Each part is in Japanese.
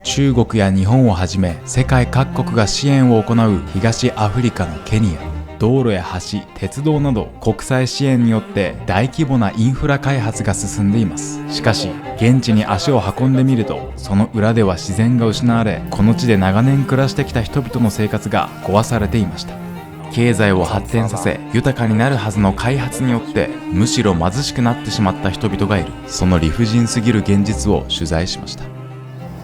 中国や日本をはじめ世界各国が支援を行う東アフリカのケニア。道路や橋、鉄道など国際支援によって大規模なインフラ開発が進んでいます。しかし現地に足を運んでみると、その裏では自然が失われ、この地で長年暮らしてきた人々の生活が壊されていました。経済を発展させ豊かになるはずの開発によって、むしろ貧しくなってしまった人々がいる、その理不尽すぎる現実を取材しました。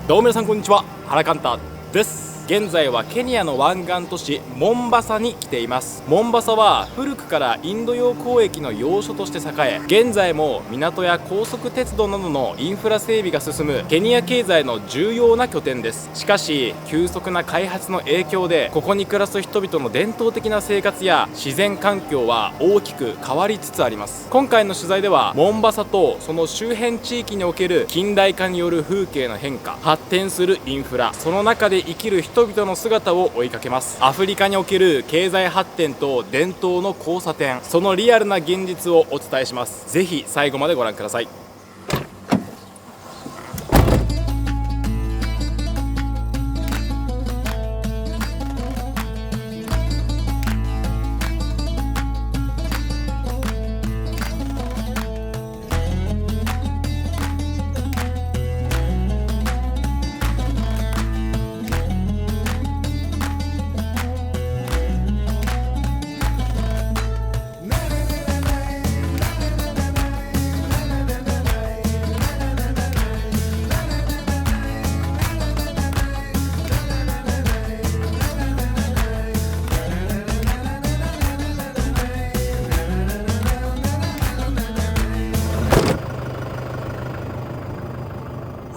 どうも皆さんこんにちは、原カンタです。現在はケニアの湾岸都市モンバサに来ています。モンバサは古くからインド洋交易の要所として栄え、現在も港や高速鉄道などのインフラ整備が進むケニア経済の重要な拠点です。しかし急速な開発の影響で、ここに暮らす人々の伝統的な生活や自然環境は大きく変わりつつあります。今回の取材ではモンバサとその周辺地域における近代化による風景の変化、発展するインフラ、その中で生きる人々の姿を追いかけます。アフリカにおける経済発展と伝統の交差点、そのリアルな現実をお伝えします。ぜひ最後までご覧ください。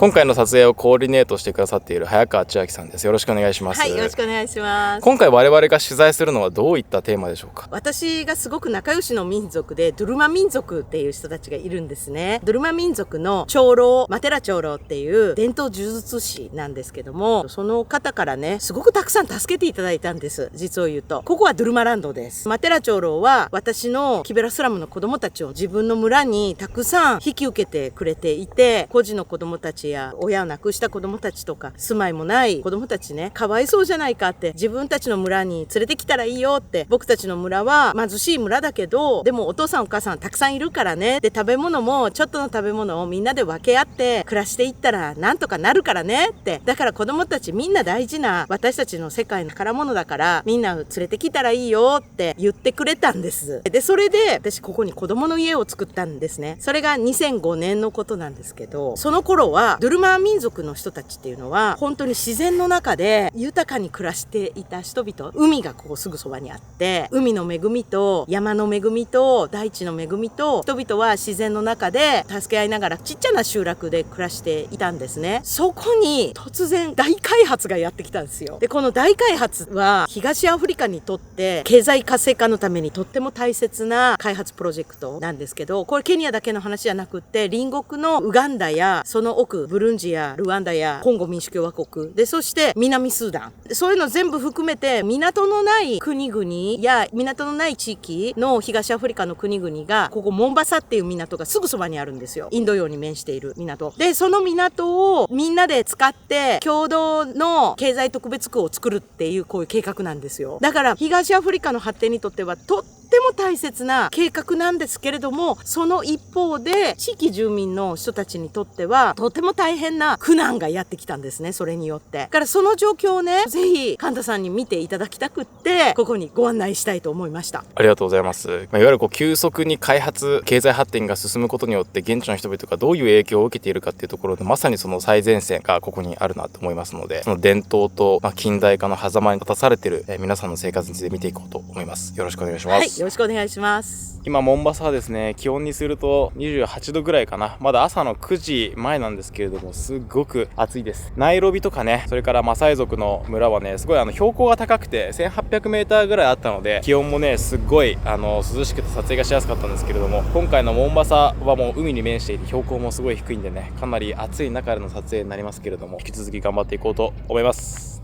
今回の撮影をコーディネートしてくださっている早川千秋さんです。よろしくお願いします。はい、よろしくお願いします。今回我々が取材するのはどういったテーマでしょうか？私がすごく仲良しの民族でドゥルマ民族っていう人たちがいるんですね。ドゥルマ民族の長老、マテラ長老っていう伝統呪術師なんですけども、その方からね、すごくたくさん助けていただいたんです。実を言うと、ここはドゥルマランドです。マテラ長老は私のキベラスラムの子供たちを自分の村にたくさん引き受けてくれていて、孤児の子供たちや親を亡くした子供たちとか、住まいもない子供たちね、かわいそうじゃないかって、自分たちの村に連れてきたらいいよって、僕たちの村は貧しい村だけど、でもお父さんお母さんたくさんいるからね、で食べ物もちょっとの食べ物をみんなで分け合って暮らしていったらなんとかなるからねって、だから子供たちみんな大事な私たちの世界の宝物だから、みんな連れてきたらいいよって言ってくれたんです。でそれで私ここに子供の家を作ったんですね。それが2005年のことなんですけど、その頃はドゥルマー民族の人たちっていうのは本当に自然の中で豊かに暮らしていた人々、海がここすぐそばにあって、海の恵みと山の恵みと大地の恵みと、人々は自然の中で助け合いながらちっちゃな集落で暮らしていたんですね。そこに突然大開発がやってきたんですよ。でこの大開発は東アフリカにとって経済活性化のためにとっても大切な開発プロジェクトなんですけど、これケニアだけの話じゃなくって、隣国のウガンダやその奥ブルンジやルワンダやコンゴ民主共和国で、そして南スーダン、そういうの全部含めて港のない国々や港のない地域の東アフリカの国々が、ここモンバサっていう港がすぐそばにあるんですよ。インド洋に面している港で、その港をみんなで使って共同の経済特別区を作るっていう、こういう計画なんですよ。だから東アフリカの発展にとってはとっても大切な計画なんですけれども、その一方で地域住民の人たちにとってはとても大変な苦難がやってきたんですね。それによってだからその状況をね、ぜひ神田さんに見ていただきたくって、ここにご案内したいと思いました。ありがとうございます。いわゆる急速に開発、経済発展が進むことによって現地の人々がどういう影響を受けているかっていうところで、まさにその最前線がここにあるなと思いますので、その伝統と近代化の狭間に立たされている皆さんの生活について見ていこうと思います。よろしくお願いします。はい、よろしくお願いします。今モンバサはですね、気温にすると28度ぐらいかな。まだ朝の9時前なんですけれども、すっごく暑いです。ナイロビとかね、それからマサイ族の村はね、すごい標高が高くて1800メーターぐらいあったので、気温もねすっごい涼しくて撮影がしやすかったんですけれども、今回のモンバサはもう海に面していて標高もすごい低いんでね、かなり暑い中での撮影になりますけれども、引き続き頑張っていこうと思います。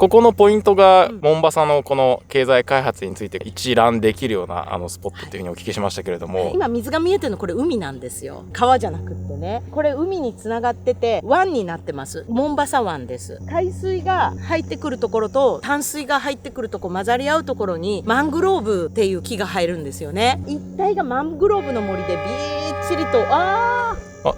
ここのポイントがモンバサのこの経済開発について一覧できるようなスポットっていうふうにお聞きしましたけれども、今水が見えてるのこれ海なんですよ。川じゃなくってね、これ海につながってて湾になってます。モンバサ湾です。海水が入ってくるところと淡水が入ってくるとこ混ざり合うところにマングローブっていう木が入るんですよね。一帯がマングローブの森でびっちりと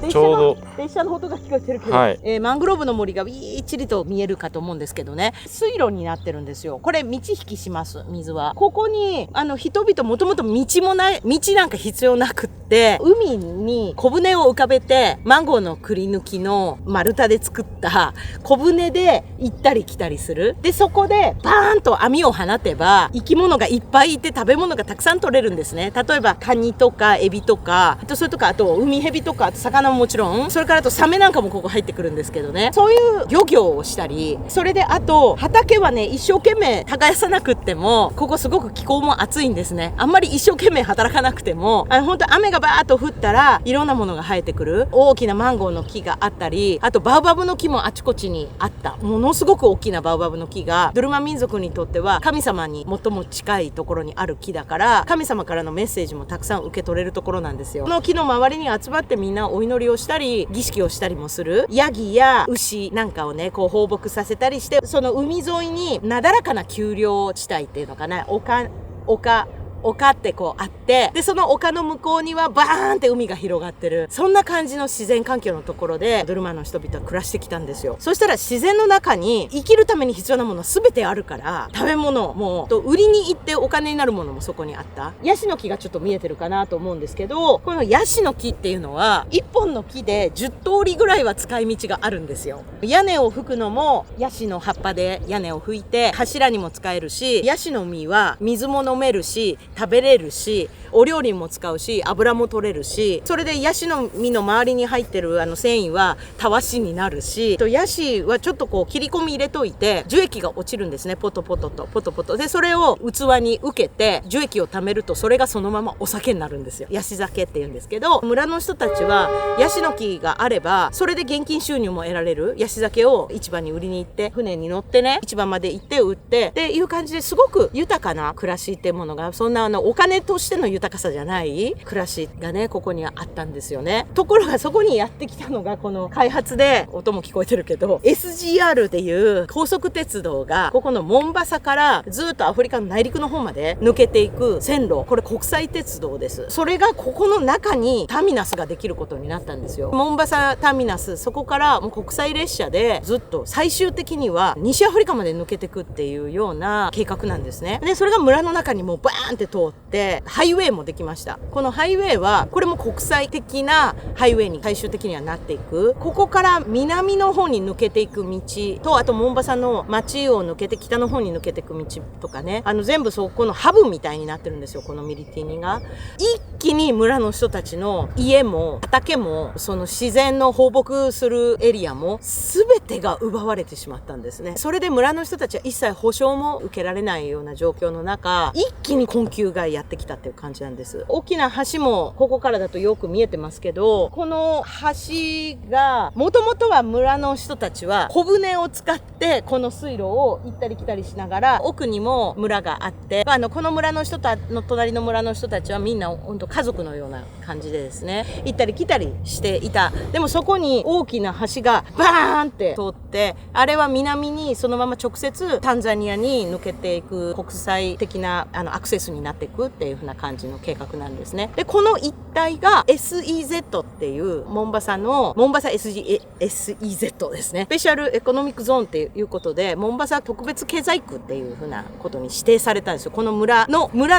ちょうど電車の音が聞こえてるけど、はい、マングローブの森がびっちりと見えるかと思うんですけどね、水路になってるんですよ。これ道引きします。水はここに人々もともと道もない、道なんか必要なくって、海に小舟を浮かべてマンゴーのくり抜きの丸太で作った小舟で行ったり来たりする。でそこでバーンと網を放てば生き物がいっぱいいて食べ物がたくさん取れるんですね。例えばカニとかエビとか、それとかあと海ヘビとか、あと魚ももちろん、それからあとサメなんかもここ入ってくるんですけどね、そういう漁業をしたり、それであと畑はね一生懸命耕さなくっても、ここすごく気候も暑いんですね。あんまり一生懸命働かなくても本当雨がバーッと降ったらいろんなものが生えてくる。大きなマンゴーの木があったり、あとバウバブの木もあちこちにあった。ものすごく大きなバウバブの木がドゥルマ民族にとっては神様に最も近いところにある木だから、神様からのメッセージもたくさん受け取れるところなんですよ。この木の周りに集まってみんなお祈りをしたり儀式をしたりもする。ヤギや牛なんかをねこう放牧させたりして、その海沿いになだらかな丘陵地帯っていうのかな、丘ってこうあって、でその丘の向こうにはバーンって海が広がってる、そんな感じの自然環境のところでドゥルマの人々は暮らしてきたんですよ。そしたら自然の中に生きるために必要なもの全てあるから、食べ物もと売りに行ってお金になるものもそこにあった。ヤシの木がちょっと見えてるかなと思うんですけど、このヤシの木っていうのは1本の木で10通りぐらいは使い道があるんですよ。屋根を吹くのもヤシの葉っぱで屋根を吹いて柱にも使えるし、ヤシの実は水も飲めるし食べれるし、お料理も使うし油も取れるし、それでヤシの実の周りに入ってる繊維はたわしになるし、ヤシはちょっとこう切り込み入れといて樹液が落ちるんですね。ポトポトでそれを器に受けて樹液を貯めると、それがそのままお酒になるんですよ。ヤシ酒って言うんですけど、村の人たちはヤシの木があればそれで現金収入も得られる。ヤシ酒を市場に売りに行って船に乗ってね市場まで行って売ってっていう感じで、すごく豊かな暮らしっていうものが、そんなお金としての豊かさじゃない暮らしがねここにはあったんですよね。ところがそこにやってきたのがこの開発で、音も聞こえてるけど SGR っていう高速鉄道がここのモンバサからずっとアフリカの内陸の方まで抜けていく線路、これ国際鉄道です。それがここの中にターミナスができることになったんですよ。モンバサターミナス、そこからもう国際列車でずっと最終的には西アフリカまで抜けていくっていうような計画なんですね。でそれが村の中にもうバーンって通ってハイウェイもできました。このハイウェイはこれも国際的なハイウェイに最終的にはなっていく。ここから南の方に抜けていく道と、あとモンバサの町を抜けて北の方に抜けていく道とかね、全部そこのハブみたいになってるんですよ。このミリティニが一気に村の人たちの家も畑もその自然の放牧するエリアも全てが奪われてしまったんですね。それで村の人たちは一切保証も受けられないような状況の中、一気に困窮がやってきたっていう感じなんです。大きな橋もここからだとよく見えてますけど、この橋がもともとは村の人たちは小舟を使ってこの水路を行ったり来たりしながら、奥にも村があって、この村の人の隣の村の人たちはみんな本当家族のような感じでですね行ったり来たりしていた。でもそこに大きな橋がバーンって通って、あれは南にそのまま直接タンザニアに抜けていく国際的なアクセスになっていくっていう風な感じの計画なんですね。でこの一帯が SEZ っていうモンバサ SEZ ですね。スペシャルエコノミックゾーンっていうことで、モンバサ特別経済区っていう風なことに指定されたんですよ。この村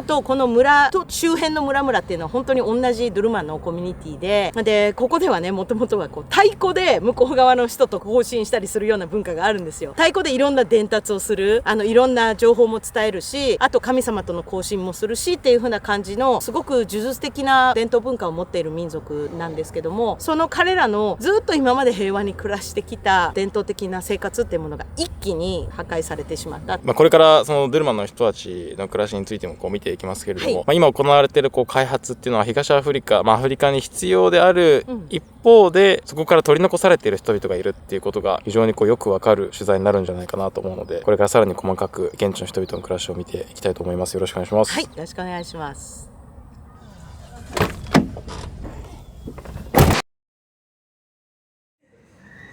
とこの村と周辺の村っていうのは本当に同じドゥルマンのコミュニティで、ここではねもともとはこう太鼓で向こう側の人と交信したりするような文化があるんですよ。太鼓でいろんな伝達をする、いろんな情報も伝えるし、あと神様との交信もするしっていう風な感じのすごく呪術的な伝統文化を持っている民族なんですけども、その彼らのずっと今まで平和に暮らしてきた伝統的な生活っていうものが一気に破壊されてしまった。これからそのドゥルマンの人たちの暮らしについてもこう見ていきますけれども、今行われているこう開発発っていうのは東アフリカ、アフリカに必要であるうん一方で、そこから取り残されている人々がいるっていうことが非常によくわかる取材になるんじゃないかなと思うので、これからさらに細かく現地の人々の暮らしを見ていきたいと思います。よろしくお願いします。はい、よろしくお願いします。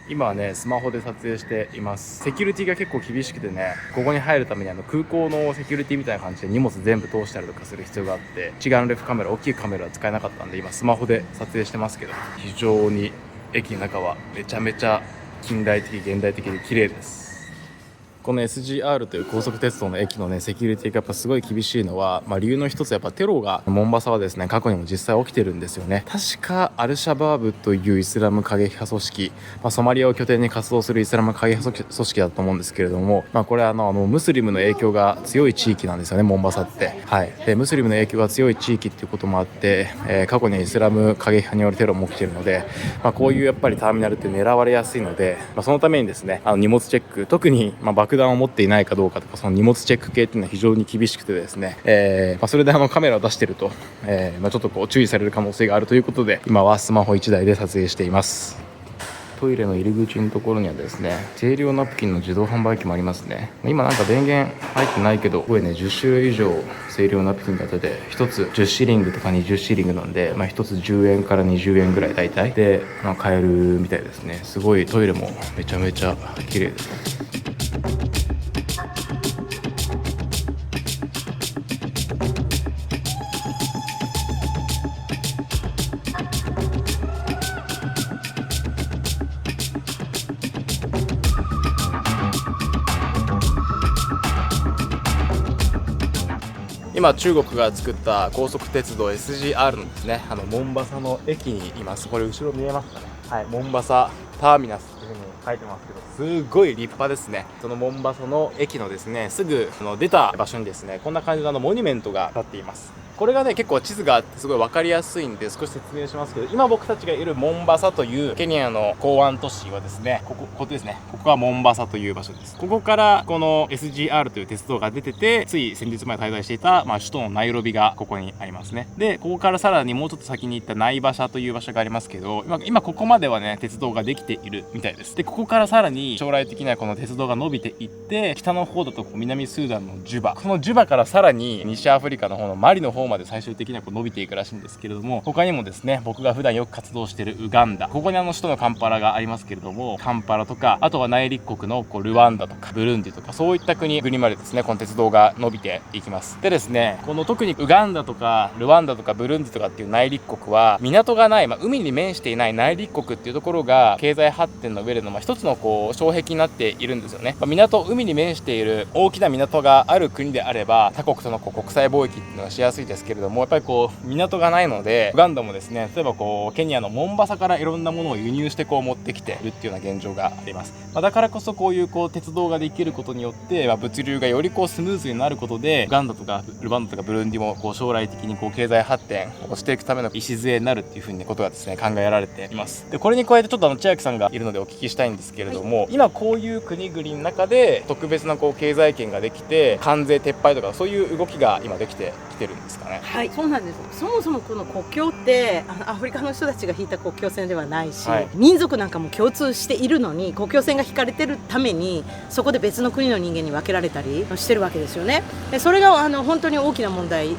今はね、スマホで撮影しています。セキュリティが結構厳しくてね、ここに入るために空港のセキュリティみたいな感じで荷物全部通したりとかする必要があって、一眼レフカメラ、大きいカメラは使えなかったんで、今スマホで撮影してますけど、非常に駅の中はめちゃめちゃ近代的、現代的で綺麗です。この SGR という高速鉄道の駅のね、セキュリティがやっぱすごい厳しいのは、理由の一つやっぱテロがモンバサはですね、過去にも実際起きてるんですよね。確かアルシャバーブというイスラム過激派組織、ソマリアを拠点に活動するイスラム過激派組織だと思うんですけれども、これはムスリムの影響が強い地域なんですよね、モンバサって。はい。で、ムスリムの影響が強い地域っていうこともあって、過去にイスラム過激派によるテロも起きてるので、こういうやっぱりターミナルって狙われやすいので、そのためにですね、荷物チェック、特に爆弾を持っていないかどうかとか、その荷物チェック系っていうのは非常に厳しくてですね、それでカメラを出してると、ちょっと注意される可能性があるということで、今はスマホ1台で撮影しています。トイレの入り口のところにはですね、清涼ナプキンの自動販売機もありますね。今電源入ってないけど、これね、10種類以上清涼ナプキンが出て、1つ10シリングとか20シリングなんで、1つ10円から20円ぐらい大体で、買えるみたいですね。すごいトイレもめちゃめちゃ綺麗ですね。今中国が作った高速鉄道 SGR のですね、モンバサの駅にいます。これ後ろ見えますかね。はい、モンバサターミナスっていう風に書いてますけど、すごい立派ですね。そのモンバサの駅のですね、すぐ出た場所にですね、こんな感じのモニュメントが立っています。これがね、結構地図があってすごい分かりやすいんで少し説明しますけど、今僕たちがいるモンバサというケニアの港湾都市はですね、ここですね。ここがモンバサという場所です。ここからこの SGR という鉄道が出てて、つい先日まで滞在していた、首都のナイロビがここにありますね。で、ここからさらにもうちょっと先に行ったナイバシャという場所がありますけど、今ここまではね、鉄道ができているみたいです。で、ここからさらに将来的にはこの鉄道が伸びていって、北の方だと南スーダンのジュバ、このジュバからさらに西アフリカの方のマリの方まで最終的には伸びていくらしいんですけれども、他にもですね、僕が普段よく活動しているウガンダ、ここに首都のカンパラがありますけれども、カンパラとか、あとは内陸国のルワンダとかブルンディとか、そういった国までですね、この鉄道が伸びていきます。でですね、この特にウガンダとかルワンダとかブルンディとかっていう内陸国は港がない、海に面していない内陸国っていうところが経済発展の上での一つの障壁になっているんですよね。海に面している大きな港がある国であれば他国との国際貿易っていうのがしやすいですけれども、やっぱり港がないので、ウガンダもですね、例えばケニアのモンバサからいろんなものを輸入して持ってきているっていうような現状があります。だからこそこういう鉄道ができることによって、物流がよりスムーズになることで、ウガンダとかルワンダとかブルンディも将来的に経済発展をしていくための礎になるっていうふうにことがですね、考えられています。で、これに加えてちょっと千秋さんがいるのでお聞きしたいんですけれども、今こういう国々の中で特別な経済圏ができて関税撤廃とかそういう動きが今できてきてるんですかね。はい、そうなんです。そもそもこの国境ってアフリカの人たちが引いた国境線ではないし、民族なんかも共通しているのに国境線が引かれてるためにそこで別の国の人間に分けられたりしてるわけですよね。でそれが本当に大きな問題、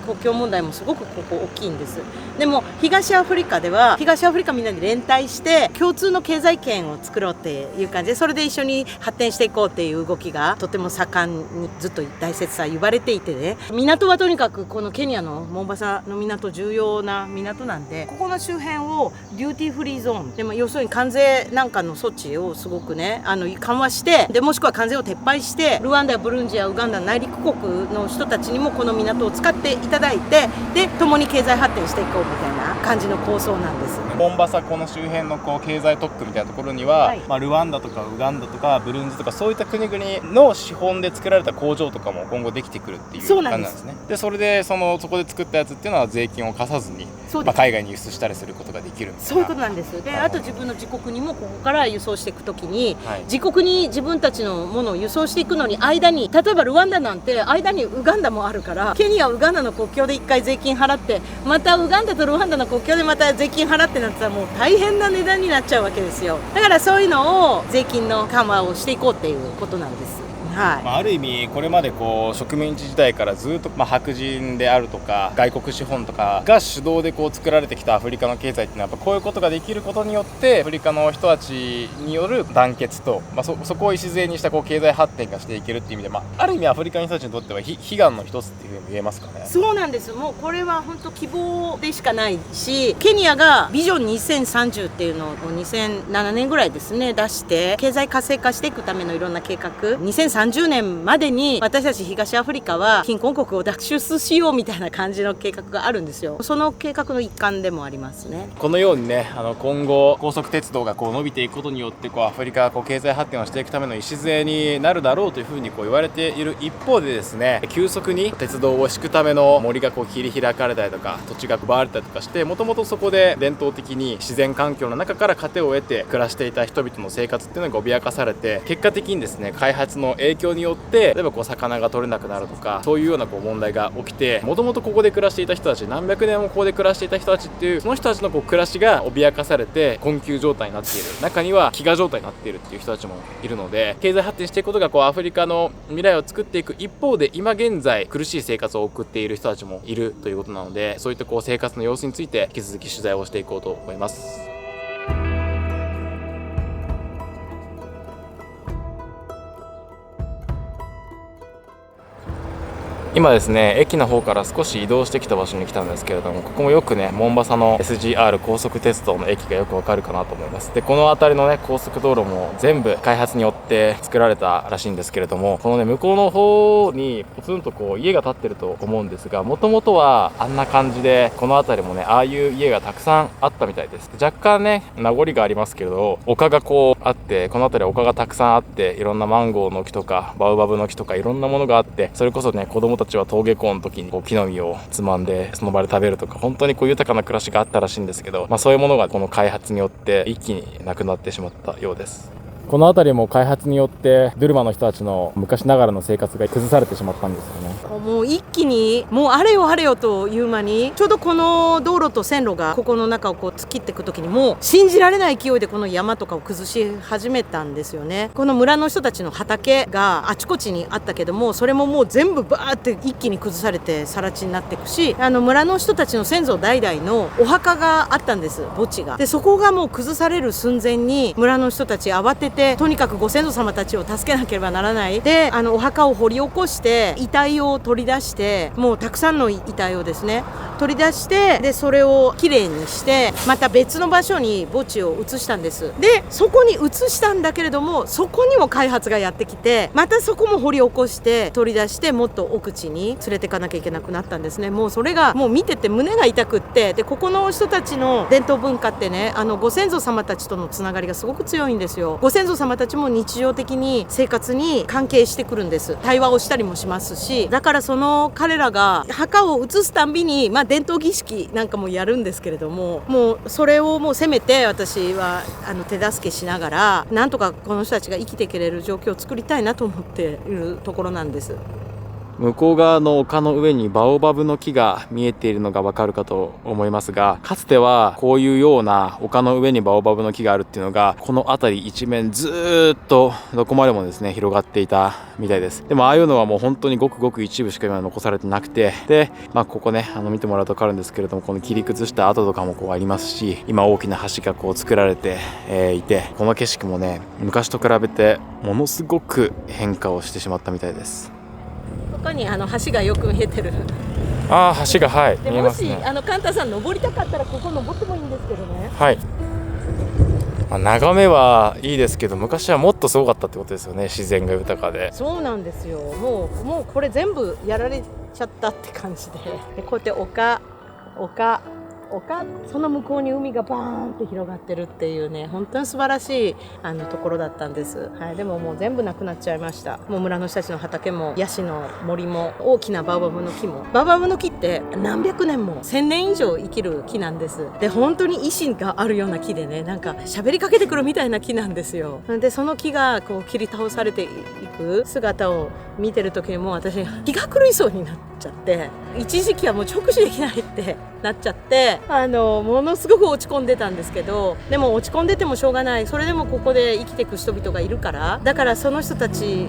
国境問題もすごく大きいんです。でも東アフリカでは東アフリカみんなで連帯して共通の経済圏を作ろうっていう感じで、それで一緒に発展していこうっていう動きがとても盛んにずっと大切さ言われていてね、港はとにかくこのケニアのモンバサの港重要な港なんで、ここの周辺をデューティーフリーゾーンでも要するに関税なんかの措置をすごくね緩和して、でもしくは関税を撤廃して、ルワンダやブルンジやウガンダ内陸国の人たちにもこの港を使っていただいて、で共に経済発展していこうみたいな感じの構想なんです。モンバサこの周辺のこう経済特区みたいなところには、はいルワンダとかウガンダとかブルンジとかそういった国々の資本で作られた工場とかも今後できてくるっていう感じなんですね。でそれでそこで作ったやつっていうのは税金を課さずに、海外に輸出したりすることができるみたいな。そういうことなんです。で、あと自分の自国にもここから輸送していくときに、はい、自国に自分たちのものを輸送していくのに間に、例えばルワンダなんて間にウガンダもあるから、ケニアウガンダの国境で1回税金払って、またウガンダとルワンダの国境でまた税金払ってなったらもう大変な値段になっちゃうわけですよ。だからそういうのを税金の緩和をしていこうっていうことなんです。はい。ある意味これまでこう植民地時代からずっと、白人であるとか外国資本とかが主導でこう作られてきたアフリカの経済っていうのはやっぱこういうことができることによってアフリカの人たちによる団結と、そこを礎にしたこう経済発展がしていけるっていう意味で、ある意味アフリカの人たちにとっては悲願の一つっていうふうに言えますかね。そうなんです。もうこれは本当希望でしかないし、ケニアがビジョン2030っていうのを2007年ぐらいですね出して経済活性化していくためのいろんな計画、2030年までに私たち東アフリカは貧困国を脱出しようみたいな感じの計画があるんですよ。その計画の一環でもありますね。このようにね今後高速鉄道がこう伸びていくことによってこうアフリカがこう経済発展をしていくための礎になるだろうというふうにこう言われている一方でですね、急速に鉄道を敷くための森がこう切り開かれたりとか土地が奪われたりとかして、もともとそこで伝統的に自然環境の中から糧を得て暮らしていた人々の生活っていうのが脅かされて、結果的にですね開発の影響によって例えばこう魚が取れなくなるとか、そういうようなこう問題が起きて、もともとここで暮らしていた人たち、何百年もここで暮らしていた人たちっていうその人たちのこう暮らしが脅かされて困窮状態になっている、中には飢餓状態になっているっていう人たちもいるので、経済発展していくことがこうアフリカの未来を作っていく一方で、今現在苦しい生活を送っている人たちもいるということなので、そういったこう生活の様子について引き続き取材をしていこうと思います。今ですね、駅の方から少し移動してきた場所に来たんですけれども、ここもよくね、モンバサの SGR 高速鉄道の駅がよくわかるかなと思います。で、この辺りのね、高速道路も全部開発によって作られたらしいんですけれども、このね、向こうの方にポツンとこう家が建ってると思うんですが、もともとはあんな感じで、この辺りもね、ああいう家がたくさんあったみたいです。若干ね、名残がありますけれど、丘がこうあって、この辺りは丘がたくさんあって、いろんなマンゴーの木とかバウバブの木とかいろんなものがあって、それこそね、子供たちは登下校の時にこう木の実をつまんでその場で食べるとか、本当にこう豊かな暮らしがあったらしいんですけど、そういうものがこの開発によって一気になくなってしまったようです。この辺りも開発によってドゥルマの人たちの昔ながらの生活が崩されてしまったんですよね。もう一気にもうあれよあれよという間に、ちょうどこの道路と線路がここの中をこう突っ切っていく時にもう信じられない勢いでこの山とかを崩し始めたんですよね。この村の人たちの畑があちこちにあったけども、それももう全部バーって一気に崩されて更地になっていくし、村の人たちの先祖代々のお墓があったんです、墓地が。でそこがもう崩される寸前に村の人たち慌てて、とにかくご先祖様たちを助けなければならないで、お墓を掘り起こして遺体を取り出して、もうたくさんの遺体をですね取り出して、でそれをきれいにしてまた別の場所に墓地を移したんです。でそこに移したんだけれども、そこにも開発がやってきて、またそこも掘り起こして取り出して、もっと奥地に連れてかなきゃいけなくなったんですね。もうそれがもう見てて胸が痛くって、でここの人たちの伝統文化ってね、ご先祖様たちとのつながりがすごく強いんですよ。ご先祖様たちも日常的に生活に関係してくるんです。対話をしたりもしますし、だからその彼らが墓を移すたんびに、伝統儀式なんかもやるんですけれども、もうそれをもうせめて私は手助けしながら、なんとかこの人たちが生きていけれる状況を作りたいなと思っているところなんです。向こう側の丘の上にバオバブの木が見えているのがわかるかと思いますが、かつてはこういうような丘の上にバオバブの木があるっていうのが、この辺り一面ずーっとどこまでもですね広がっていたみたいです。でもああいうのはもう本当にごくごく一部しか今残されてなくて、でここね見てもらうとわかるんですけれども、この切り崩した跡とかもこうありますし、今大きな橋がこう作られて、いて、この景色もね昔と比べてものすごく変化をしてしまったみたいです。ここに橋がよく見えてる。ああ、橋がで見えますね。もしカンタさん登りたかったらここ登ってもいいんですけどね。はい。眺めはいいですけど、昔はもっとすごかったってことですよね。自然が豊かで。そうなんですよ。もうこれ全部やられちゃったって感じで、こうやって丘その向こうに海がバーンって広がってるっていうね、本当に素晴らしいところだったんです。はい、でももう全部なくなっちゃいました。もう村の人たちの畑もヤシの森も大きなバオバブの木も、バオバブの木って何百年も1000年以上生きる木なんです。で本当に意志があるような木でね、なんか喋りかけてくるみたいな木なんですよ。でその木がこう切り倒されていく姿を見てる時にもう私気が狂いそうになっちゃって、一時期はもう直視できないってなっちゃって、ものすごく落ち込んでたんですけど、でも落ち込んでてもしょうがない。それでもここで生きていく人々がいるから、だからその人たち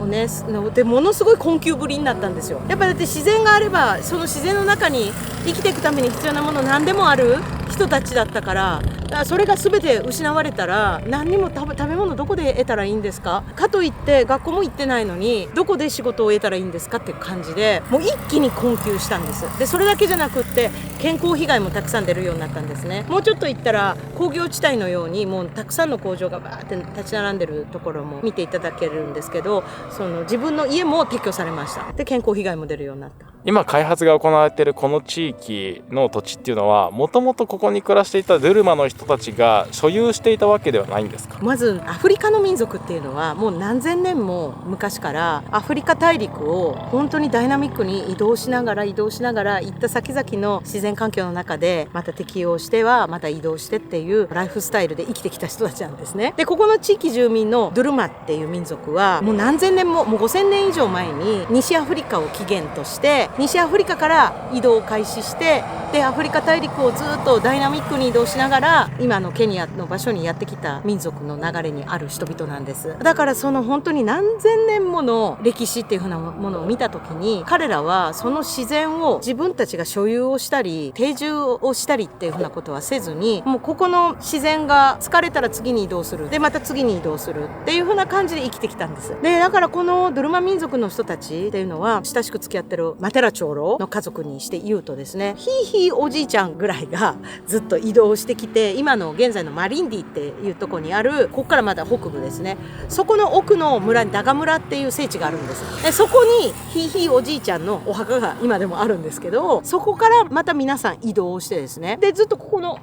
をねでものすごい困窮ぶりになったんですよ。やっぱだって自然があれば、その自然の中に生きていくために必要なもの何でもある人たちだったから、それが全て失われたら何にも食べ物どこで得たらいいんですか。かといって学校も行ってないのにどこで仕事を得たらいいんですかっていう感じで、もう一気に困窮したんです。でそれだけじゃなくって健康被害もたくさん出るようになったんですね。もうちょっと行ったら工業地帯のようにもうたくさんの工場がバーって立ち並んでるところも見ていただけるんですけど、その自分の家も撤去されました。で健康被害も出るようになった。今開発が行われているこの地域の土地っていうのは、もともとここに暮らしていたドゥルマの人たちが所有していたわけではないんですか。まずアフリカの民族っていうのはもう何千年も昔からアフリカ大陸を本当にダイナミックに移動しながら行った先々の自然環境の中でまた適応してはまた移動してっていうライフスタイルで生きてきた人たちなんですね。でここの地域住民のドゥルマっていう民族はもう何千年も、もう5000年以上前に西アフリカを起源として西アフリカから移動を開始して、でアフリカ大陸をずっとダイナミックに移動しながら今のケニアの場所にやってきた民族の流れにある人々なんです。だからその本当に何千年もの歴史っていう風なものを見た時に、彼らはその自然を自分たちが所有をしたり定住をしたりっていう風なことはせずに、もうここの自然が疲れたら次に移動する、でまた次に移動するっていう風な感じで生きてきたんです。でだからこのドゥルマ民族の人たちっていうのは親しく付き合ってるマテラ長老の家族にして言うとですね、ひいおじいちゃんぐらいがずっと移動してきて、今の現在のマリンディっていうところにある、ここからまだ北部ですね、そこの奥の村にダガ村っていう聖地があるんです。でそこにひいおじいちゃんのお墓が今でもあるんですけど、そこからまた皆さん移動してですね、でずっとこの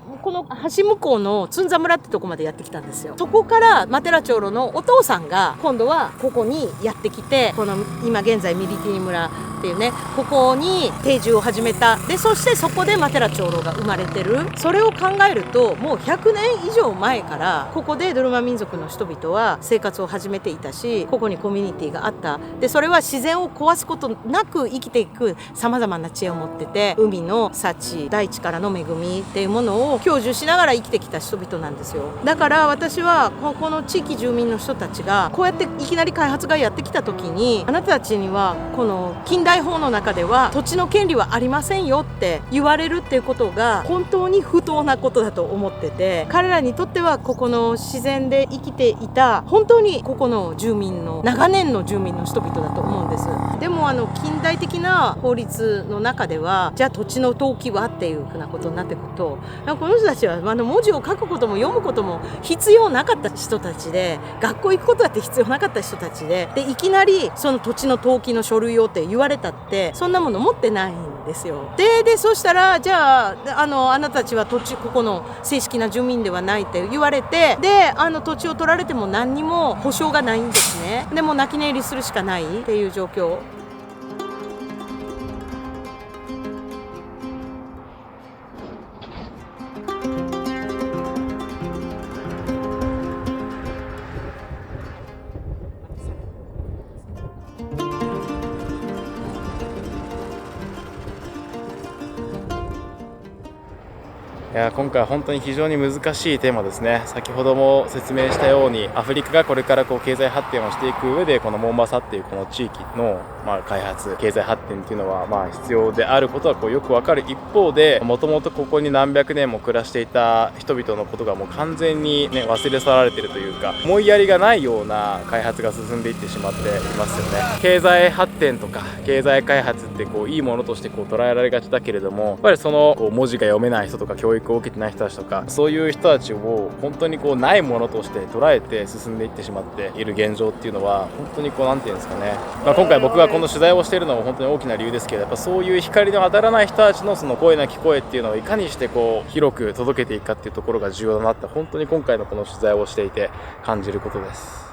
橋向こうのツンザ村ってとこまでやってきたんですよ。そこからマテラ長老のお父さんが今度はここにやってきて、この今現在ミリティニ村っていうね、ここに定住を始めた。でそしてそこでマテラ長老が生まれてる。それを考えるともう100年以上前からここでドゥルマ民族の人々は生活を始めていたし、ここにコミュニティがあった。でそれは自然を壊すことなく生きていくさまざまな知恵を持ってて、海の幸、大地からの恵みっていうものを享受しながら生きてきた人々なんですよ。だから私はこの地域住民の人たちがこうやっていきなり開発がやってきた時に、あなたたちにはこの近代法の中では土地の権利はありませんよって言われるっていうことが本当に不当なことだと思ってて、彼らにとってはここの自然で生きていた本当にここの住民の長年の住民の人々だと思うんです。でも近代的な法律の中ではじゃあ土地の登記はっていうふうなことになってくると、この人たちは文字を書くことも読むことも必要なかった人たちで、学校行くことだって必要なかった人たちで、いきなりその土地の登記の書類をって言われたって、そんなもの持ってないんですよ。でそしたらじゃああなたたちはここの正式な住民ではないって言われて、で土地を取られても何にも保証がないんですね。でも泣き寝入りするしかないっていう状況。いや今回は本当に非常に難しいテーマですね。先ほども説明したように、アフリカがこれから経済発展をしていく上で、このモンバサっていうこの地域の開発、経済発展っていうのは必要であることはよくわかる一方で、もともとここに何百年も暮らしていた人々のことがもう完全に忘れ去られているというか、思いやりがないような開発が進んでいってしまっていますよね。経済発展とか経済開発っていいものとして捉えられがちだけれども、やっぱりその文字が読めない人とか教育育を受けてない人たちとか、そういう人たちを本当にこうないものとして捉えて進んでいってしまっている現状っていうのは、本当にこうなんていうんですかね、今回僕がこの取材をしているのも本当に大きな理由ですけど、やっぱそういう光の当たらない人たちのその声なき声っていうのをいかにしてこう広く届けていくかっていうところが重要だなって、本当に今回のこの取材をしていて感じることです。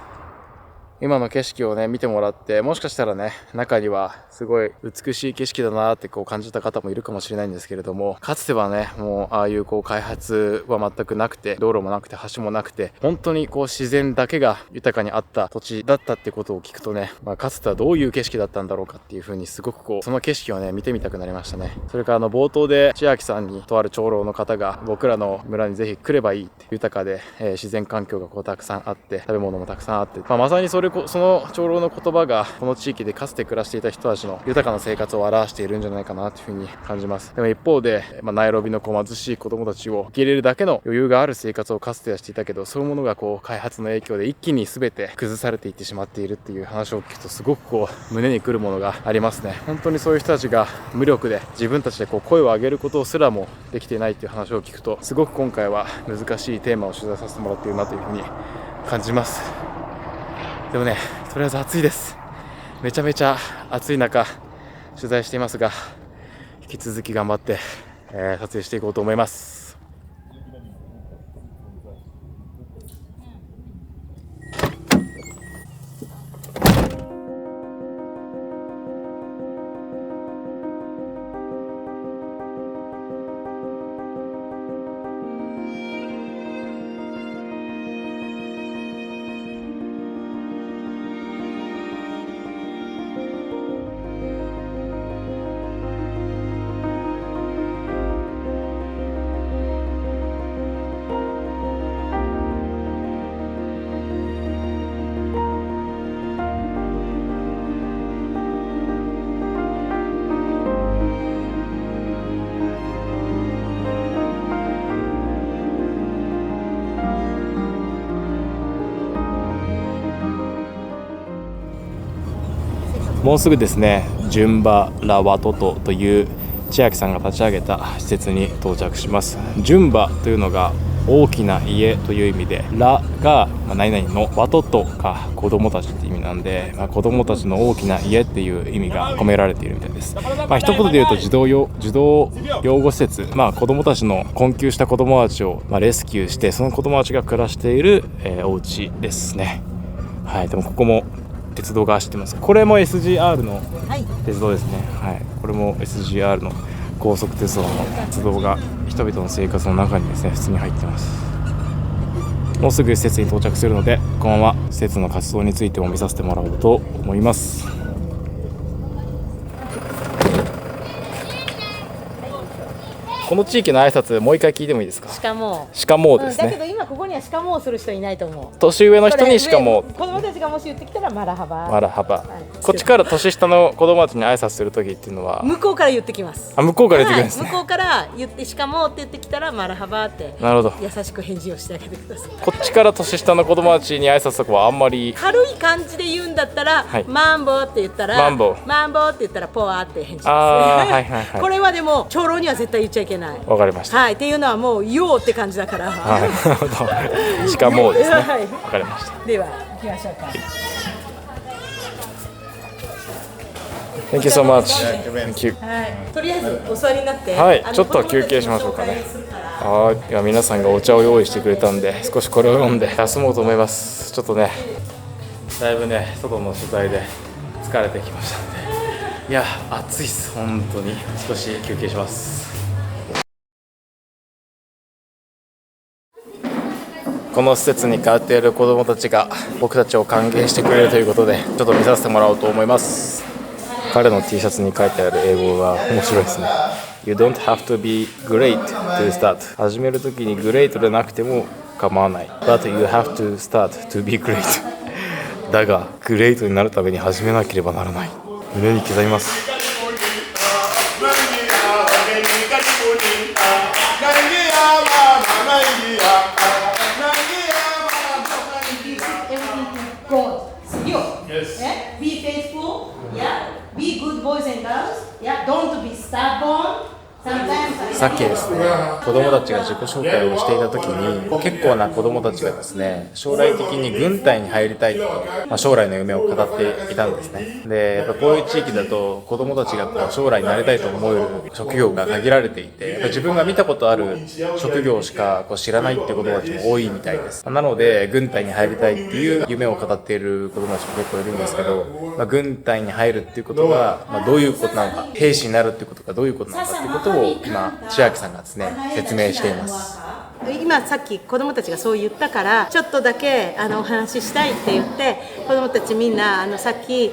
今の景色をね見てもらって、もしかしたらね中にはすごい美しい景色だなってこう感じた方もいるかもしれないんですけれども、かつてはねもうああいうこう開発は全くなくて、道路もなくて橋もなくて、本当にこう自然だけが豊かにあった土地だったってことを聞くとね、かつてはどういう景色だったんだろうかっていう風にすごくこうその景色をね見てみたくなりましたね。それから冒頭で千秋さんにとある長老の方が、僕らの村にぜひ来ればいいって、豊かで、自然環境がこうたくさんあって、食べ物もたくさんあって、まさにその長老の言葉がこの地域でかつて暮らしていた人たちの豊かな生活を表しているんじゃないかなというふうに感じます。でも一方で、ナイロビの貧しい子供たちを受け入れるだけの余裕がある生活をかつてはしていたけど、そういうものがこう開発の影響で一気に全て崩されていってしまっているっていう話を聞くと、すごくこう胸にくるものがありますね。本当にそういう人たちが無力で自分たちでこう声を上げることすらもできていないっていう話を聞くと、すごく今回は難しいテーマを取材させてもらっているなというふうに感じます。でもね、とりあえず暑いです。めちゃめちゃ暑い中取材していますが、引き続き頑張って、撮影していこうと思います。もうすぐですね、ジュンバラワトトという千秋さんが立ち上げた施設に到着します。ジュンバというのが大きな家という意味で、ラが何々の、ワトトが子供たちって意味なんで、子供たちの大きな家っていう意味が込められているみたいです。一言で言うと児童養護施設、子供たちの困窮した子供たちをレスキューして、その子供たちが暮らしている、お家ですね。はい、でもここも鉄道が走ってます。これも SGR の鉄道ですね。はい、これも SGR の高速鉄道の鉄道が人々の生活の中にですね普通に入ってます。もうすぐ施設に到着するので、このまま施設の活動についても見させてもらおうと思います。この地域の挨拶もう一回聞いてもいいですか？しかもですね、だけど今ここにはしかもする人いないと思う。年上の人にしかも、子供たちがもし言ってきたらマラハバ、こっちから年下の子供たちに挨拶する時っていうのは向こうから言ってきます。向こうから言ってくるんですね。向こうから言って、しかもって言ってきたらマラハバって、なるほど、優しく返事をしてあげてください。こっちから年下の子供たちに挨拶とかはあんまり、軽い感じで言うんだったら、マンボって言ったらマンボって言ったらポワーって返事です。これはでも長老には絶対言っちゃいけない。わかりました。はい、っていうのはもうようって感じだから。なるほど。しかもですね。わかりました。では行きましょうか。Thank you so much. Thank you. とりあえずお座りになって、はい、ちょっと休憩しましょうかね。はい、皆さんがお茶を用意してくれたんで、少しこれを飲んで休もうと思います。ちょっとね、だいぶね、外の取材で疲れてきましたので、いや、暑いっす、本当に。少し休憩します。この施設に通っている子どもたちが僕たちを歓迎してくれるということで、ちょっと見させてもらおうと思います。彼の T シャツに書いてある英語が面白いですね。You don't have to be great to start. 始めるときに great でなくても構わない。But you have to start to be great. だが、グレートになるために始めなければならない。胸に刻みます。Be faithful, yeah. Be good boys and girls, yeah. Don't be stubborn, さっきですね、子供たちが自己紹介をしていた時に、結構な子供たちがですね、将来的に軍隊に入りたいと、将来の夢を語っていたんですね。で、やっぱこういう地域だと子供たちが将来になりたいと思える職業が限られていて、やっぱ自分が見たことある職業しか知らないっていう子供たちも多いみたいです。なので、軍隊に入りたいっていう夢を語っている子供たちも結構いるんですけど、軍隊に入るっていうことが、どういうことなのか、兵士になるっていうことがどういうことなのかっていうことを今、千秋さんがですね、説明しています。今さっき子どもたちがそう言ったからちょっとだけお話ししたいって言って子どもたちみんなさっき、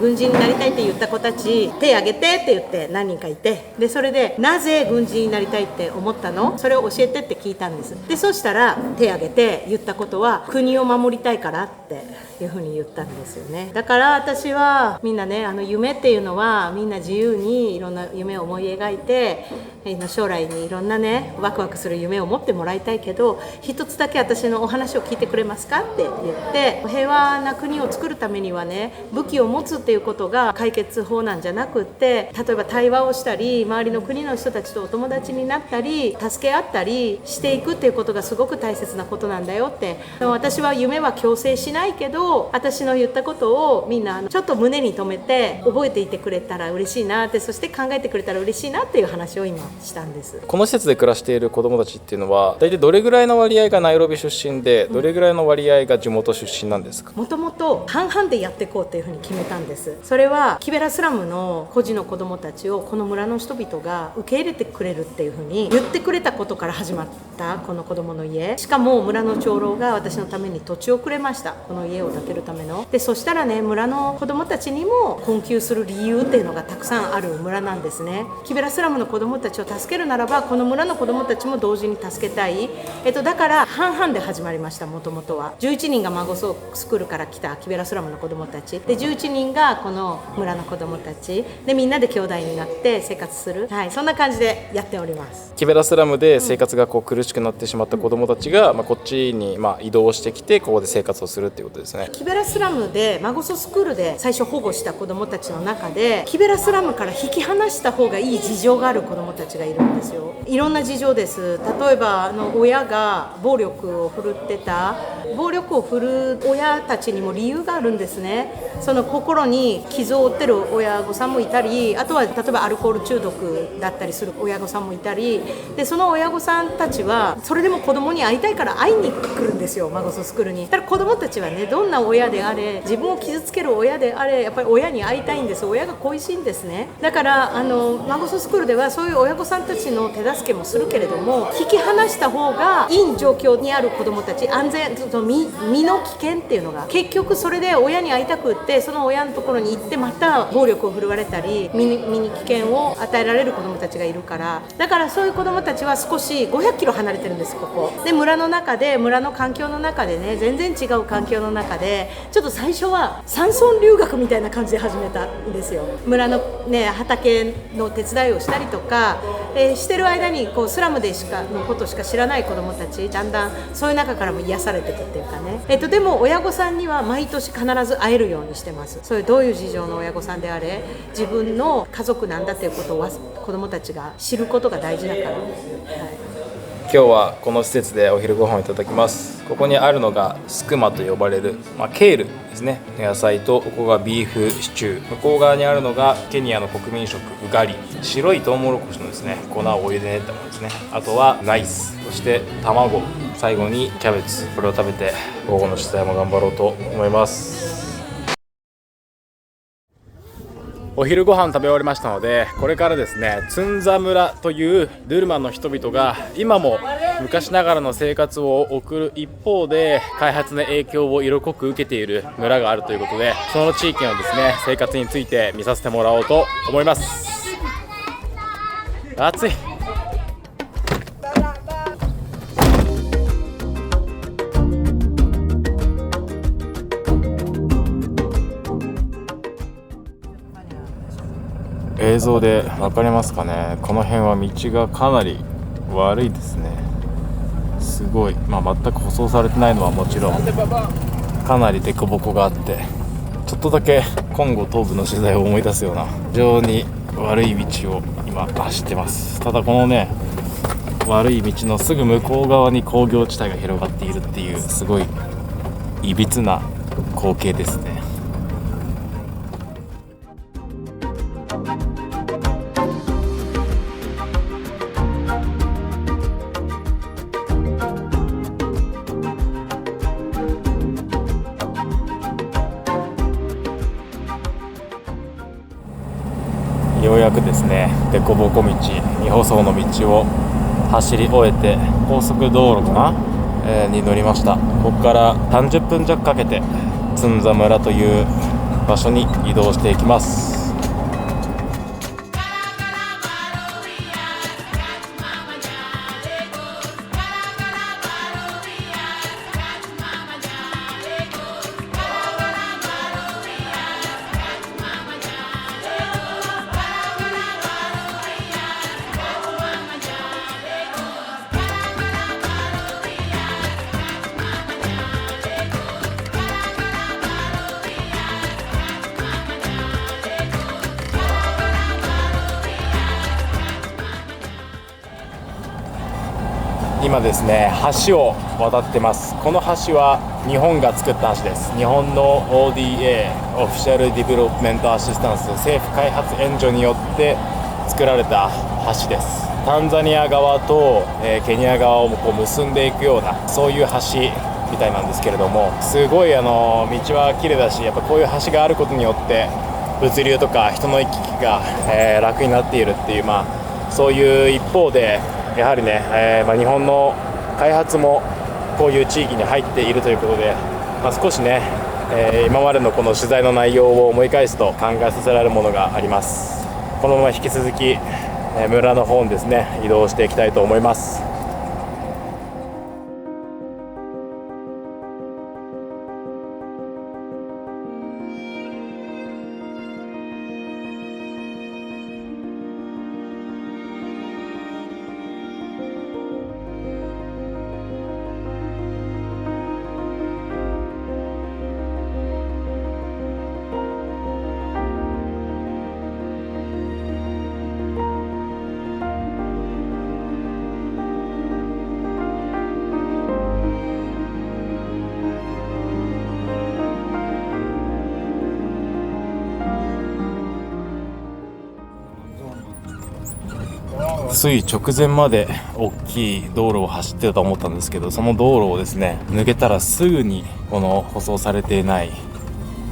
軍人になりたいって言った子たち手挙げてって言って何人かいてでそれでなぜ軍人になりたいって思ったのそれを教えてって聞いたんです。でそしたら手挙げて言ったことは国を守りたいからっていうふうに言ったんですよね。だから私はみんなね夢っていうのはみんな自由にいろんな夢を思い描いて将来にいろんなねワクワクする夢を持ってもらいたいけど一つだけ私のお話を聞いてくれますかって言って平和な国を作るためにはね武器を持つっていうことが解決法なんじゃなくって例えば対話をしたり周りの国の人たちとお友達になったり助け合ったりしていくっていうことがすごく大切なことなんだよって私は夢は強制しないけど私の言ったことをみんなちょっと胸に留めて覚えていてくれたら嬉しいなってそして考えてくれたら嬉しいなっていう話を今したんです。この施設で暮らしている子どもたちっていうのは大体どれぐらいの割合がナイロビ出身でどれぐらいの割合が地元出身なんですか？もともと半々でやっていこうっていうふうに決めたんです。それはキベラスラムの孤児の子どもたちをこの村の人々が受け入れてくれるっていうふうに言ってくれたことから始まったこの子どもの家。しかも村の長老が私のために土地をくれました。この家を建てるためのでそしたらね村の子どもたちにも困窮する理由っていうのがたくさんある村なんですね。キベラスラムの子どもたちを助けるならばこの村の子どもたちも同時に助けたい、だから半々で始まりました。もともとは11人がマゴソスクールから来たキベラスラムの子どもたちで11人がこの村の子どもたちでみんなで兄弟になって生活する、そんな感じでやっております。キベラスラムで生活が苦しくなってしまった子どもたちが、こっちに移動してきてここで生活をするっていうことですね。キベラスラムでマゴソスクールで最初保護した子どもたちの中でキベラスラムから引き離した方がいい事情がある子どもたちがいるんですよ。いろんな事情です。例えば親が暴力を振るってた暴力を振る親たちにも理由があるんですね。その心に傷を負ってる親御さんもいたりあとは例えばアルコール中毒だったりする親御さんもいたりでその親御さんたちはそれでも子供に会いたいから会いに来るんですよマゴソスクールに。だから子供たちはねどんな親であれ自分を傷つける親であれやっぱり親に会いたいんです。親が恋しいんですね。だからマゴソスクールではそういう親御さんたちの手助けもするけれども引き離した方がいい状況にある子どもたち安全身の危険っていうのが結局それで親に会いたくってその親のところに行ってまた暴力を振るわれたり身に危険を与えられる子どもたちがいるからだからそういう子どもたちは少し500キロ離れてるんです。ここで村の中で村の環境の中でね全然違う環境の中でちょっと最初は山村留学みたいな感じで始めたんですよ。村の、畑の手伝いをしたりとか、してる間にスラムでのことしか知らない子どもたちだんだんそういう中からも癒されていくっていうかね、でも親御さんには毎年必ず会えるようにしてます。そういうどういう事情の親御さんであれ自分の家族なんだということを子どもたちが知ることが大事だから、今日はこの施設でお昼ご飯をいただきます。ここにあるのがスクマと呼ばれる、ケールですね野菜とここがビーフシチュー向こう側にあるのがケニアの国民食ウガリ白いトウモロコシのですね粉をお湯で練ったものですね。あとはライスそして卵最後にキャベツこれを食べて午後の取材も頑張ろうと思います。お昼ご飯食べ終わりましたのでこれからですねツンザ村というドゥルマンの人々が今も昔ながらの生活を送る一方で開発の影響を色濃く受けている村があるということでその地域のですね生活について見させてもらおうと思います。暑い。映像で分かりますかね。この辺は道がかなり悪いですね。すごい、全く舗装されてないのはもちろんかなり凸凹があってちょっとだけコンゴ東部の取材を思い出すような非常に悪い道を今走ってます。ただこのね悪い道のすぐ向こう側に工業地帯が広がっているっていうすごいいびつな光景ですね。ようやくですね凸凹道2舗装の道を走り終えて高速道路かな、に乗りました。ここから30分弱かけてつんざ村という場所に移動していきます。今ですね橋を渡ってます。この橋は日本が作った橋です。日本の ODA オフィシャルディベロップメントアシスタンス政府開発援助によって作られた橋です。タンザニア側と、ケニア側をこう結んでいくようなそういう橋みたいなんですけれども、すごい道は綺麗だし、やっぱこういう橋があることによって物流とか人の行き来が、楽になっているっていう、そういう一方でやはりね、日本の開発もこういう地域に入っているということで、少しね、今までのこの取材の内容を思い返すと考えさせられるものがあります。このまま引き続き、村の方にですね移動していきたいと思います。つい直前まで大きい道路を走ってたと思ったんですけど、その道路をですね抜けたらすぐにこの舗装されていない